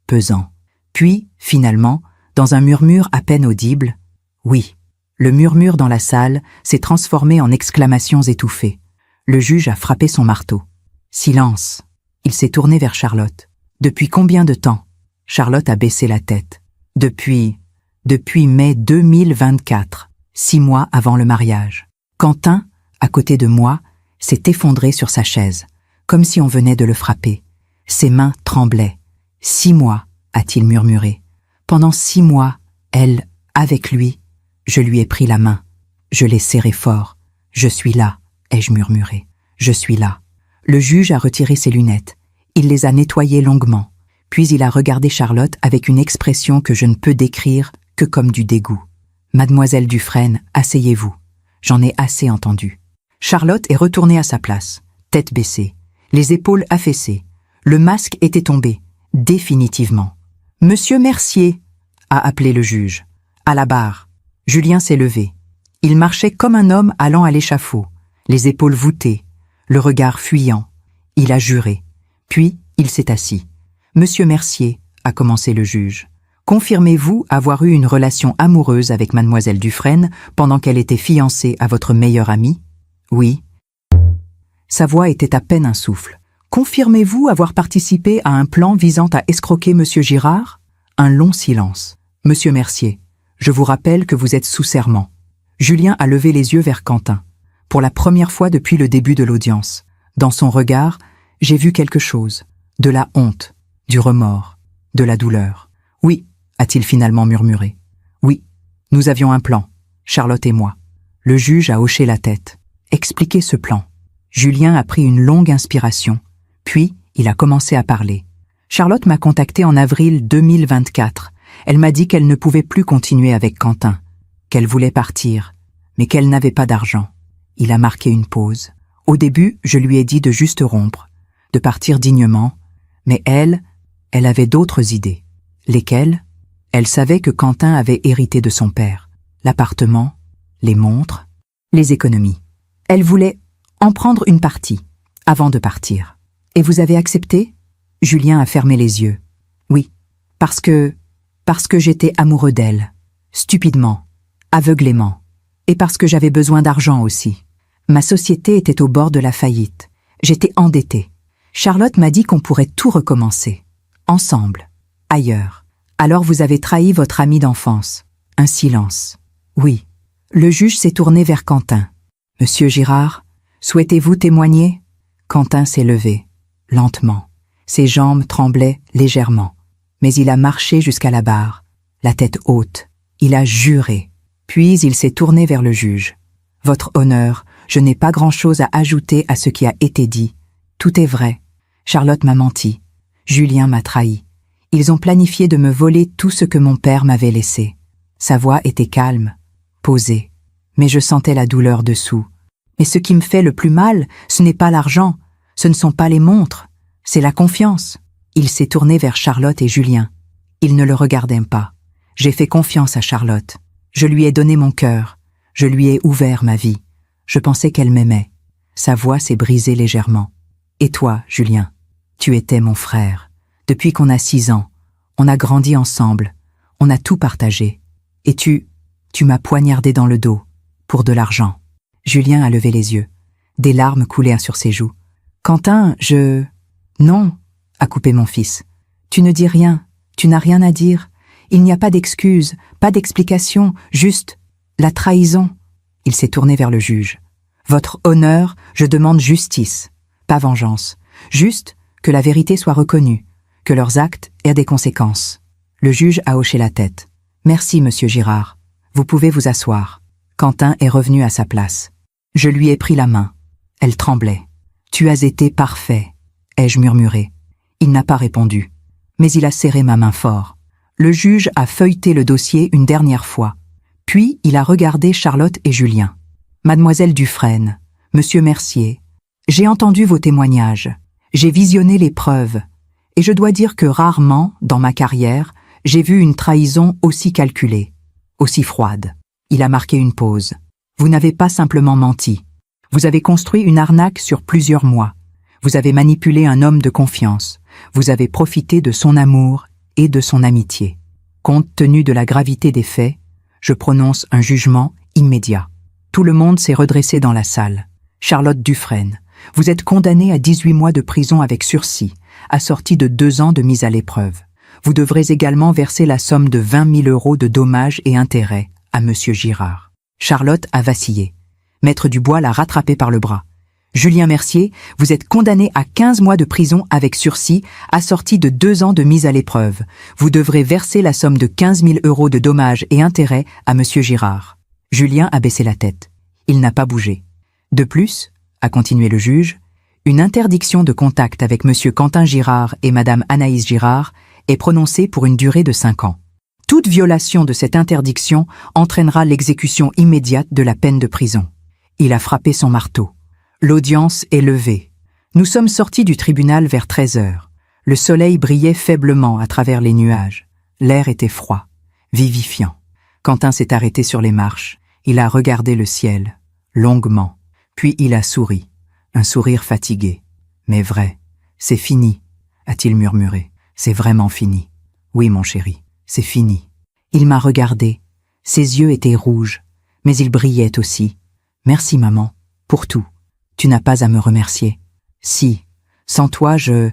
pesant. Puis, finalement, dans un murmure à peine audible, oui. Le murmure dans la salle s'est transformé en exclamations étouffées. Le juge a frappé son marteau. Silence. Il s'est tourné vers Charlotte. Depuis combien de temps? Charlotte a baissé la tête. Depuis mai 2024, 6 mois avant le mariage. Quentin, à côté de moi, s'est effondré sur sa chaise, comme si on venait de le frapper. Ses mains tremblaient. 6 mois, a-t-il murmuré. Pendant 6 mois, elle, avec lui, je lui ai pris la main. Je l'ai serré fort. Je suis là, ai-je murmuré. Je suis là. Le juge a retiré ses lunettes. Il les a nettoyées longuement. Puis il a regardé Charlotte avec une expression que je ne peux décrire que comme du dégoût. Mademoiselle Dufresne, asseyez-vous. J'en ai assez entendu. Charlotte est retournée à sa place, tête baissée, les épaules affaissées. Le masque était tombé, définitivement. Monsieur Mercier, a appelé le juge. À la barre. Julien s'est levé. Il marchait comme un homme allant à l'échafaud, les épaules voûtées, le regard fuyant. Il a juré. Puis, il s'est assis. Monsieur Mercier, a commencé le juge, confirmez-vous avoir eu une relation amoureuse avec mademoiselle Dufresne pendant qu'elle était fiancée à votre meilleur ami? Oui. Sa voix était à peine un souffle. Confirmez-vous avoir participé à un plan visant à escroquer monsieur Girard? Un long silence. Monsieur Mercier, je vous rappelle que vous êtes sous serment. Julien a levé les yeux vers Quentin. Pour la première fois depuis le début de l'audience. Dans son regard, j'ai vu quelque chose. De la honte, du remords, de la douleur. Oui, a-t-il finalement murmuré. Oui, nous avions un plan, Charlotte et moi. Le juge a hoché la tête. Expliquez ce plan. Julien a pris une longue inspiration. Puis, il a commencé à parler. Charlotte m'a contacté en avril 2024. Elle m'a dit qu'elle ne pouvait plus continuer avec Quentin, qu'elle voulait partir, mais qu'elle n'avait pas d'argent. Il a marqué une pause. Au début, je lui ai dit de juste rompre, de partir dignement, mais elle avait d'autres idées. Lesquelles? Elle savait que Quentin avait hérité de son père, l'appartement, les montres, les économies. Elle voulait en prendre une partie, avant de partir. Et vous avez accepté? Julien a fermé les yeux. Oui, parce que j'étais amoureux d'elle, stupidement, aveuglément, et parce que j'avais besoin d'argent aussi. Ma société était au bord de la faillite. J'étais endettée. Charlotte m'a dit qu'on pourrait tout recommencer. Ensemble, ailleurs. Alors vous avez trahi votre ami d'enfance. Un silence. Oui. Le juge s'est tourné vers Quentin. Monsieur Girard, souhaitez-vous témoigner? Quentin s'est levé, lentement. Ses jambes tremblaient légèrement. Mais il a marché jusqu'à la barre, la tête haute. Il a juré. Puis il s'est tourné vers le juge. Votre honneur, je n'ai pas grand-chose à ajouter à ce qui a été dit. Tout est vrai. Charlotte m'a menti. Julien m'a trahi. Ils ont planifié de me voler tout ce que mon père m'avait laissé. Sa voix était calme, posée, mais je sentais la douleur dessous. Mais ce qui me fait le plus mal, ce n'est pas l'argent, ce ne sont pas les montres, c'est la confiance. Il s'est tourné vers Charlotte et Julien. Ils ne le regardaient pas. J'ai fait confiance à Charlotte. Je lui ai donné mon cœur. Je lui ai ouvert ma vie. Je pensais qu'elle m'aimait. Sa voix s'est brisée légèrement. Et toi, Julien, tu étais mon frère. Depuis qu'on a 6 ans, on a grandi ensemble. On a tout partagé. Et tu m'as poignardé dans le dos. Pour de l'argent. Julien a levé les yeux. Des larmes coulaient sur ses joues. Quentin, Non, a coupé mon fils. Tu ne dis rien. Tu n'as rien à dire. Il n'y a pas d'excuse, pas d'explication, juste la trahison. Il s'est tourné vers le juge. Votre honneur, je demande justice, pas vengeance. Juste que la vérité soit reconnue, que leurs actes aient des conséquences. Le juge a hoché la tête. Merci, monsieur Girard. Vous pouvez vous asseoir. Quentin est revenu à sa place. Je lui ai pris la main. Elle tremblait. « Tu as été parfait », ai-je murmuré. Il n'a pas répondu, mais il a serré ma main fort. Le juge a feuilleté le dossier une dernière fois. Puis il a regardé Charlotte et Julien. « Mademoiselle Dufresne, Monsieur Mercier, j'ai entendu vos témoignages, j'ai visionné les preuves, et je dois dire que rarement, dans ma carrière, j'ai vu une trahison aussi calculée, aussi froide. » Il a marqué une pause. « Vous n'avez pas simplement menti. Vous avez construit une arnaque sur plusieurs mois. Vous avez manipulé un homme de confiance. Vous avez profité de son amour et de son amitié. Compte tenu de la gravité des faits, je prononce un jugement immédiat. » Tout le monde s'est redressé dans la salle. « Charlotte Dufresne, vous êtes condamnée à 18 mois de prison avec sursis, assortie de 2 ans de mise à l'épreuve. Vous devrez également verser la somme de 20 000 € de dommages et intérêts à Monsieur Girard. » Charlotte a vacillé. Maître Dubois l'a rattrapé par le bras. « Julien Mercier, vous êtes condamné à 15 mois de prison avec sursis, assorti de 2 ans de mise à l'épreuve. Vous devrez verser la somme de 15 000 € de dommages et intérêts à Monsieur Girard. » Julien a baissé la tête. Il n'a pas bougé. De plus, a continué le juge, une interdiction de contact avec Monsieur Quentin Girard et Madame Anaïs Girard est prononcée pour une durée de 5 ans. Toute violation de cette interdiction entraînera l'exécution immédiate de la peine de prison. Il a frappé son marteau. L'audience est levée. Nous sommes sortis du tribunal vers 13 heures. Le soleil brillait faiblement à travers les nuages. L'air était froid, vivifiant. Quentin s'est arrêté sur les marches. Il a regardé le ciel, longuement. Puis il a souri, un sourire fatigué. « Mais vrai, c'est fini », a-t-il murmuré. « C'est vraiment fini. Oui, mon chéri, c'est fini. » Il m'a regardé. Ses yeux étaient rouges, mais ils brillaient aussi. « Merci, maman, pour tout. Tu n'as pas à me remercier. Si, sans toi, je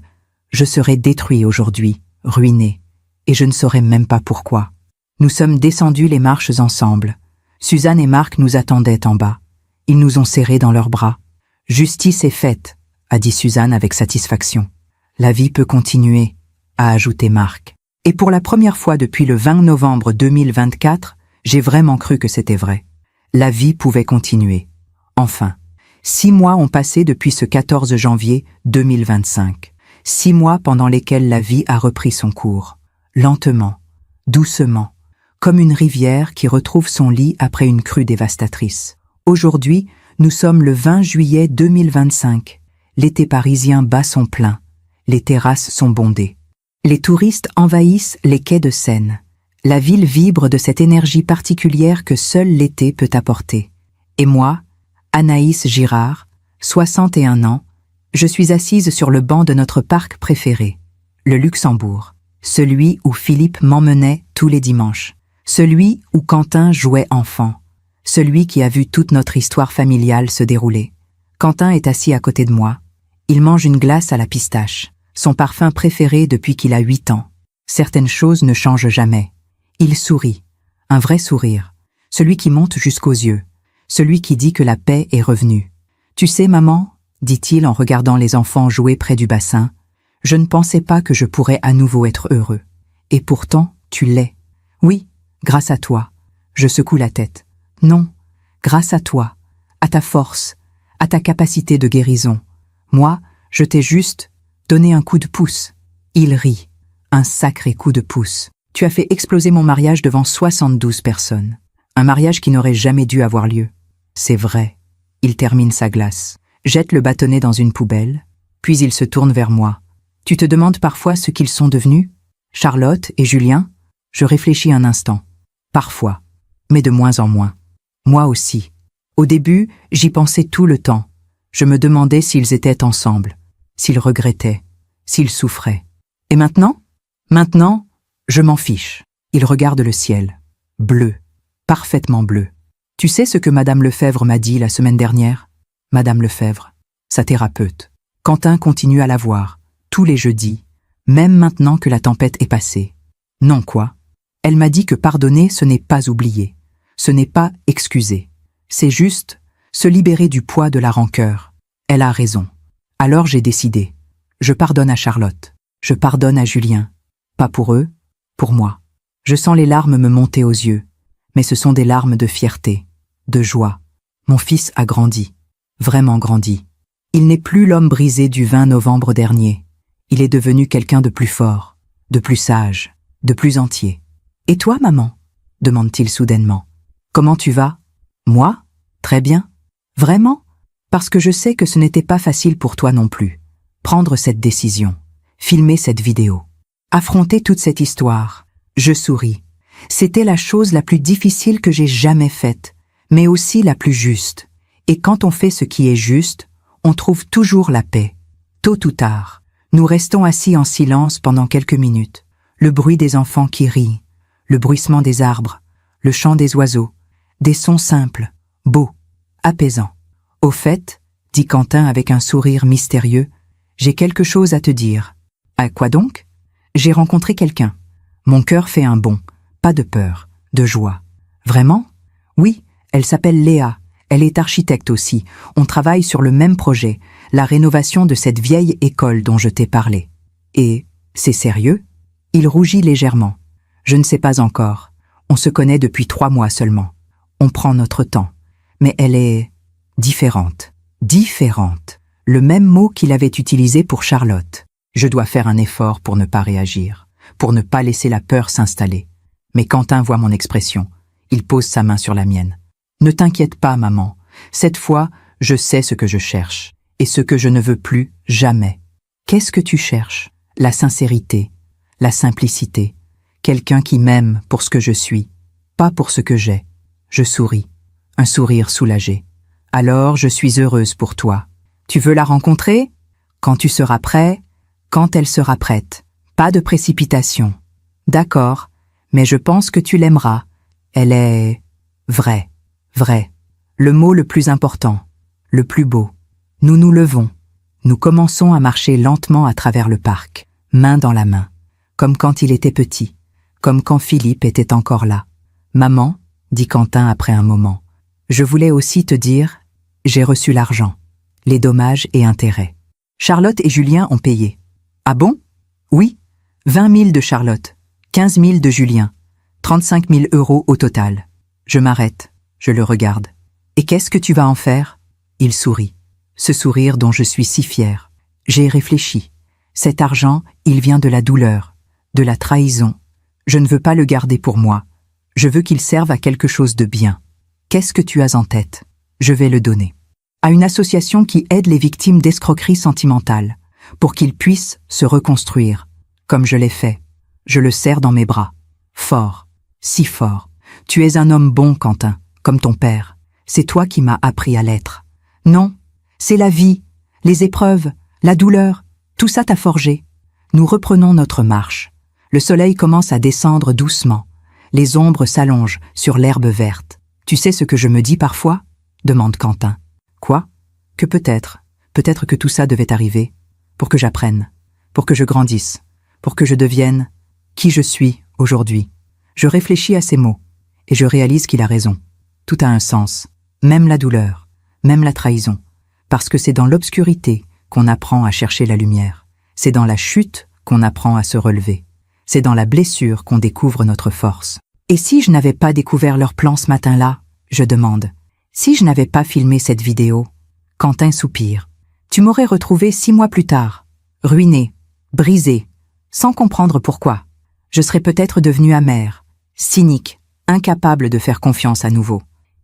serais détruit aujourd'hui, ruiné, et je ne saurais même pas pourquoi. » Nous sommes descendus les marches ensemble. Suzanne et Marc nous attendaient en bas. Ils nous ont serrés dans leurs bras. « Justice est faite », a dit Suzanne avec satisfaction. « La vie peut continuer », a ajouté Marc. Et pour la première fois depuis le 20 novembre 2024, j'ai vraiment cru que c'était vrai. La vie pouvait continuer. Enfin, 6 mois ont passé depuis ce 14 janvier 2025. 6 mois pendant lesquels la vie a repris son cours. Lentement, doucement, comme une rivière qui retrouve son lit après une crue dévastatrice. Aujourd'hui, nous sommes le 20 juillet 2025. L'été parisien bat son plein. Les terrasses sont bondées. Les touristes envahissent les quais de Seine. La ville vibre de cette énergie particulière que seul l'été peut apporter. Et moi, Anaïs Girard, 61 ans, je suis assise sur le banc de notre parc préféré, le Luxembourg, celui où Philippe m'emmenait tous les dimanches, celui où Quentin jouait enfant, celui qui a vu toute notre histoire familiale se dérouler. Quentin est assis à côté de moi. Il mange une glace à la pistache, son parfum préféré depuis qu'il a 8 ans. Certaines choses ne changent jamais. Il sourit, un vrai sourire, celui qui monte jusqu'aux yeux, celui qui dit que la paix est revenue. « Tu sais, maman, » dit-il en regardant les enfants jouer près du bassin, « je ne pensais pas que je pourrais à nouveau être heureux. Et pourtant, tu l'es. Oui, grâce à toi. » Je secoue la tête. « Non, grâce à toi, à ta force, à ta capacité de guérison. Moi, je t'ai juste donné un coup de pouce. » Il rit. Un sacré coup de pouce. « Tu as fait exploser mon mariage devant 72 personnes. Un mariage qui n'aurait jamais dû avoir lieu. » C'est vrai. Il termine sa glace, jette le bâtonnet dans une poubelle, puis il se tourne vers moi. « Tu te demandes parfois ce qu'ils sont devenus? Charlotte et Julien ?» Je réfléchis un instant. Parfois, mais de moins en moins. Moi aussi. Au début, j'y pensais tout le temps. Je me demandais s'ils étaient ensemble, s'ils regrettaient, s'ils souffraient. Et maintenant? Maintenant, je m'en fiche. Il regarde le ciel. Bleu. Parfaitement bleu. Tu sais ce que Madame Lefebvre m'a dit la semaine dernière? Madame Lefebvre, sa thérapeute. Quentin continue à la voir, tous les jeudis, même maintenant que la tempête est passée. Non quoi? Elle m'a dit que pardonner, ce n'est pas oublier. Ce n'est pas excuser. C'est juste se libérer du poids de la rancœur. Elle a raison. Alors j'ai décidé. Je pardonne à Charlotte. Je pardonne à Julien. Pas pour eux, pour moi. Je sens les larmes me monter aux yeux. Mais ce sont des larmes de fierté, de joie. Mon fils a grandi, vraiment grandi. Il n'est plus l'homme brisé du 20 novembre dernier. Il est devenu quelqu'un de plus fort, de plus sage, de plus entier. « Et toi, maman ?» demande-t-il soudainement. « Comment tu vas ?»« Moi ? Très bien. »« Vraiment ? Parce que je sais que ce n'était pas facile pour toi non plus. Prendre cette décision, filmer cette vidéo, affronter toute cette histoire. » Je souris. C'était la chose la plus difficile que j'ai jamais faite, mais aussi la plus juste. Et quand on fait ce qui est juste, on trouve toujours la paix. Tôt ou tard, nous restons assis en silence pendant quelques minutes. Le bruit des enfants qui rient, le bruissement des arbres, le chant des oiseaux, des sons simples, beaux, apaisants. « Au fait, » dit Quentin avec un sourire mystérieux, « j'ai quelque chose à te dire. »« À quoi donc ?»« J'ai rencontré quelqu'un. Mon cœur fait un bond, pas de peur, de joie. »« Vraiment ? » ?»« Oui, elle s'appelle Léa. Elle est architecte aussi. On travaille sur le même projet, la rénovation de cette vieille école dont je t'ai parlé. »« Et c'est sérieux ?» Il rougit légèrement. « Je ne sais pas encore. On se connaît depuis 3 mois seulement. On prend notre temps. Mais elle est différente. Différente. Le même mot qu'il avait utilisé pour Charlotte. Je dois faire un effort pour ne pas réagir, pour ne pas laisser la peur s'installer. Mais Quentin voit mon expression. Il pose sa main sur la mienne. « Ne t'inquiète pas, maman. Cette fois, je sais ce que je cherche. Et ce que je ne veux plus, jamais. » « Qu'est-ce que tu cherches ? » ?»« La sincérité, la simplicité. Quelqu'un qui m'aime pour ce que je suis, pas pour ce que j'ai. » Je souris. Un sourire soulagé. « Alors, je suis heureuse pour toi. Tu veux la rencontrer ? Quand tu seras prêt, quand elle sera prête. Pas de précipitation. D'accord, mais je pense que tu l'aimeras. Elle est vraie, vraie. Le mot le plus important, le plus beau. Nous nous levons. Nous commençons à marcher lentement à travers le parc, main dans la main, comme quand il était petit, comme quand Philippe était encore là. « Maman, » dit Quentin après un moment, « je voulais aussi te dire, j'ai reçu l'argent, les dommages et intérêts. Charlotte et Julien ont payé. »« Ah bon ? » ?»« Oui, 20 000 de Charlotte, 15 000 de Julien, 35 000 € au total. » Je m'arrête, je le regarde. « Et qu'est-ce que tu vas en faire ?» Il sourit. Ce sourire dont je suis si fière. J'ai réfléchi. Cet argent, il vient de la douleur, de la trahison. Je ne veux pas le garder pour moi. Je veux qu'il serve à quelque chose de bien. Qu'est-ce que tu as en tête ? Je vais le donner. À une association qui aide les victimes d'escroqueries sentimentales, pour qu'ils puissent se reconstruire, comme je l'ai fait. Je le serre dans mes bras. Fort, si fort. Tu es un homme bon, Quentin, comme ton père. C'est toi qui m'as appris à l'être. Non, c'est la vie, les épreuves, la douleur, tout ça t'a forgé. Nous reprenons notre marche. Le soleil commence à descendre doucement. Les ombres s'allongent sur l'herbe verte. « Tu sais ce que je me dis parfois ?» demande Quentin. « Quoi ? Que peut-être que tout ça devait arriver, pour que j'apprenne, pour que je grandisse, pour que je devienne qui je suis aujourd'hui. » Je réfléchis à ces mots, et je réalise qu'il a raison. Tout a un sens, même la douleur, même la trahison, parce que c'est dans l'obscurité qu'on apprend à chercher la lumière. C'est dans la chute qu'on apprend à se relever. C'est dans la blessure qu'on découvre notre force. Et si je n'avais pas découvert leur plan ce matin-là, je demande. Si je n'avais pas filmé cette vidéo, Quentin soupire. Tu m'aurais retrouvé 6 mois plus tard, ruiné, brisé, sans comprendre pourquoi. Je serais peut-être devenu amer, cynique, incapable de faire confiance à nouveau.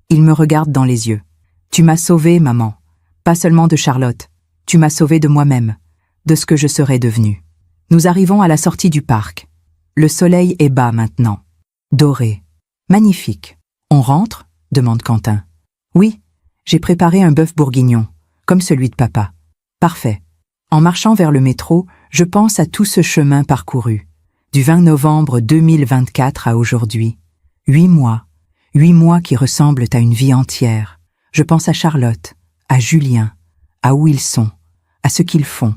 Il me regarde dans les yeux. Tu m'as sauvée, maman. Pas seulement de Charlotte. Tu m'as sauvée de moi-même, de ce que je serais devenue. Nous arrivons à la sortie du parc. Le soleil est bas maintenant. Doré. Magnifique. On rentre ? Demande Quentin. Oui, j'ai préparé un bœuf bourguignon, comme celui de papa. Parfait. En marchant vers le métro, je pense à tout ce chemin parcouru. Du 20 novembre 2024 à aujourd'hui. 8 mois. 8 mois qui ressemblent à une vie entière. Je pense à Charlotte, à Julien, à où ils sont, à ce qu'ils font.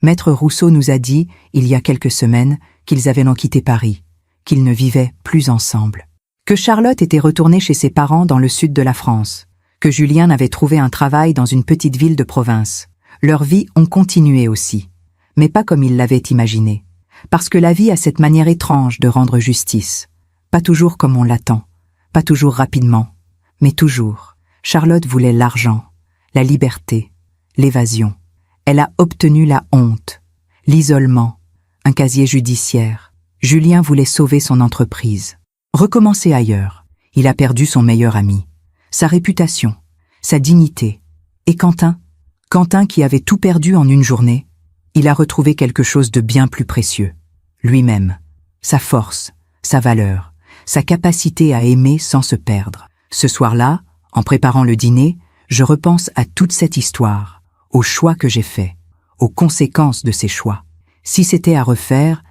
Maître Rousseau nous a dit, il y a quelques semaines, qu'ils avaient quitté Paris, qu'ils ne vivaient plus ensemble. Que Charlotte était retournée chez ses parents dans le sud de la France, que Julien avait trouvé un travail dans une petite ville de province. Leurs vies ont continué aussi, mais pas comme ils l'avaient imaginé. Parce que la vie a cette manière étrange de rendre justice. Pas toujours comme on l'attend, pas toujours rapidement, mais toujours. Charlotte voulait l'argent, la liberté, l'évasion. Elle a obtenu la honte, l'isolement, un casier judiciaire. Julien voulait sauver son entreprise, recommencer ailleurs. Il a perdu son meilleur ami, sa réputation, sa dignité. Et Quentin qui avait tout perdu en une journée, il a retrouvé quelque chose de bien plus précieux. Lui-même, sa force, sa valeur, sa capacité à aimer sans se perdre. Ce soir-là, en préparant le dîner, je repense à toute cette histoire, aux choix que j'ai faits, aux conséquences de ces choix. Si c'était à refaire,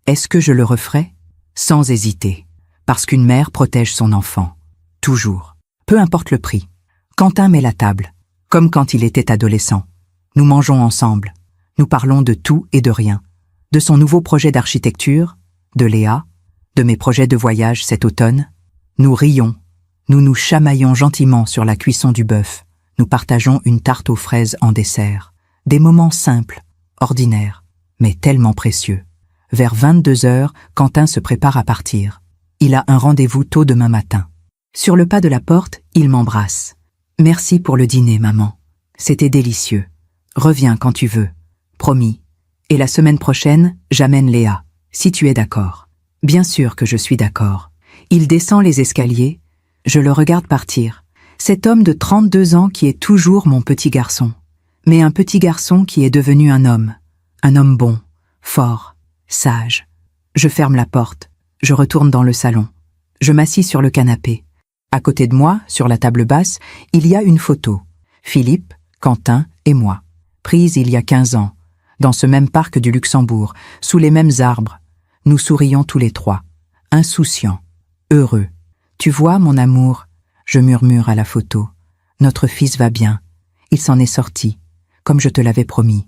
est-ce que je le referais? Sans hésiter, parce qu'une mère protège son enfant, toujours, peu importe le prix. Quentin met la table, comme quand il était adolescent. Nous mangeons ensemble, nous parlons de tout et de rien, de son nouveau projet d'architecture, de Léa, de mes projets de voyage cet automne. Nous rions, nous nous chamaillons gentiment sur la cuisson du bœuf, nous partageons une tarte aux fraises en dessert. Des moments simples, ordinaires, mais tellement précieux. Vers 22h, Quentin se prépare à partir. Il a un rendez-vous tôt demain matin. Sur le pas de la porte, il m'embrasse. « Merci pour le dîner, maman. C'était délicieux. Reviens quand tu veux. Promis. Et la semaine prochaine, j'amène Léa, si tu es d'accord. » Bien sûr que je suis d'accord. Il descend les escaliers. Je le regarde partir. Cet homme de 32 ans qui est toujours mon petit garçon. Mais un petit garçon qui est devenu un homme bon, fort, sage. Je ferme la porte, je retourne dans le salon. Je m'assis sur le canapé. À côté de moi, sur la table basse, il y a une photo. Philippe, Quentin et moi. Prise il y a 15 ans, dans ce même parc du Luxembourg, sous les mêmes arbres. Nous sourions tous les trois, insouciants, heureux. Tu vois, mon amour, je murmure à la photo. Notre fils va bien. Il s'en est sorti, comme je te l'avais promis.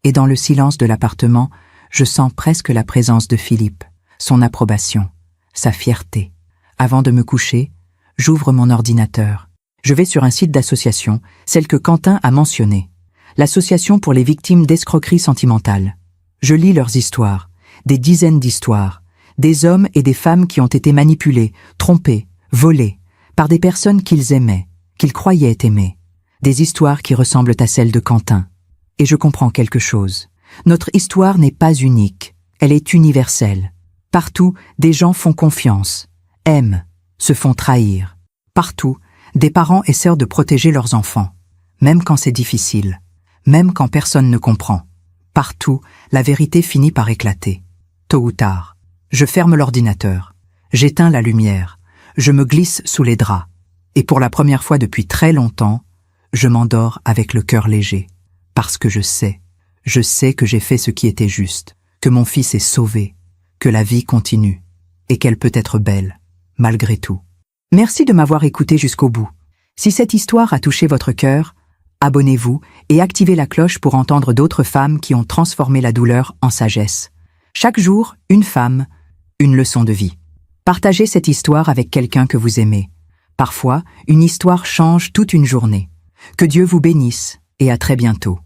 Et dans le silence de l'appartement, je sens presque la présence de Philippe, son approbation, sa fierté. Avant de me coucher, j'ouvre mon ordinateur. Je vais sur un site d'association, celle que Quentin a mentionnée. L'Association pour les victimes d'escroqueries sentimentales. Je lis leurs histoires, des dizaines d'histoires, des hommes et des femmes qui ont été manipulés, trompés, volés, par des personnes qu'ils aimaient, qu'ils croyaient aimer. Des histoires qui ressemblent à celles de Quentin. Et je comprends quelque chose. Notre histoire n'est pas unique, elle est universelle. Partout, des gens font confiance, aiment, se font trahir. Partout, des parents essaient de protéger leurs enfants, même quand c'est difficile, même quand personne ne comprend. Partout, la vérité finit par éclater. Tôt ou tard, je ferme l'ordinateur, j'éteins la lumière, je me glisse sous les draps, et pour la première fois depuis très longtemps, je m'endors avec le cœur léger, parce que je sais que j'ai fait ce qui était juste, que mon fils est sauvé, que la vie continue, et qu'elle peut être belle, malgré tout. Merci de m'avoir écouté jusqu'au bout. Si cette histoire a touché votre cœur, abonnez-vous et activez la cloche pour entendre d'autres femmes qui ont transformé la douleur en sagesse. Chaque jour, une femme, une leçon de vie. Partagez cette histoire avec quelqu'un que vous aimez. Parfois, une histoire change toute une journée. Que Dieu vous bénisse et à très bientôt.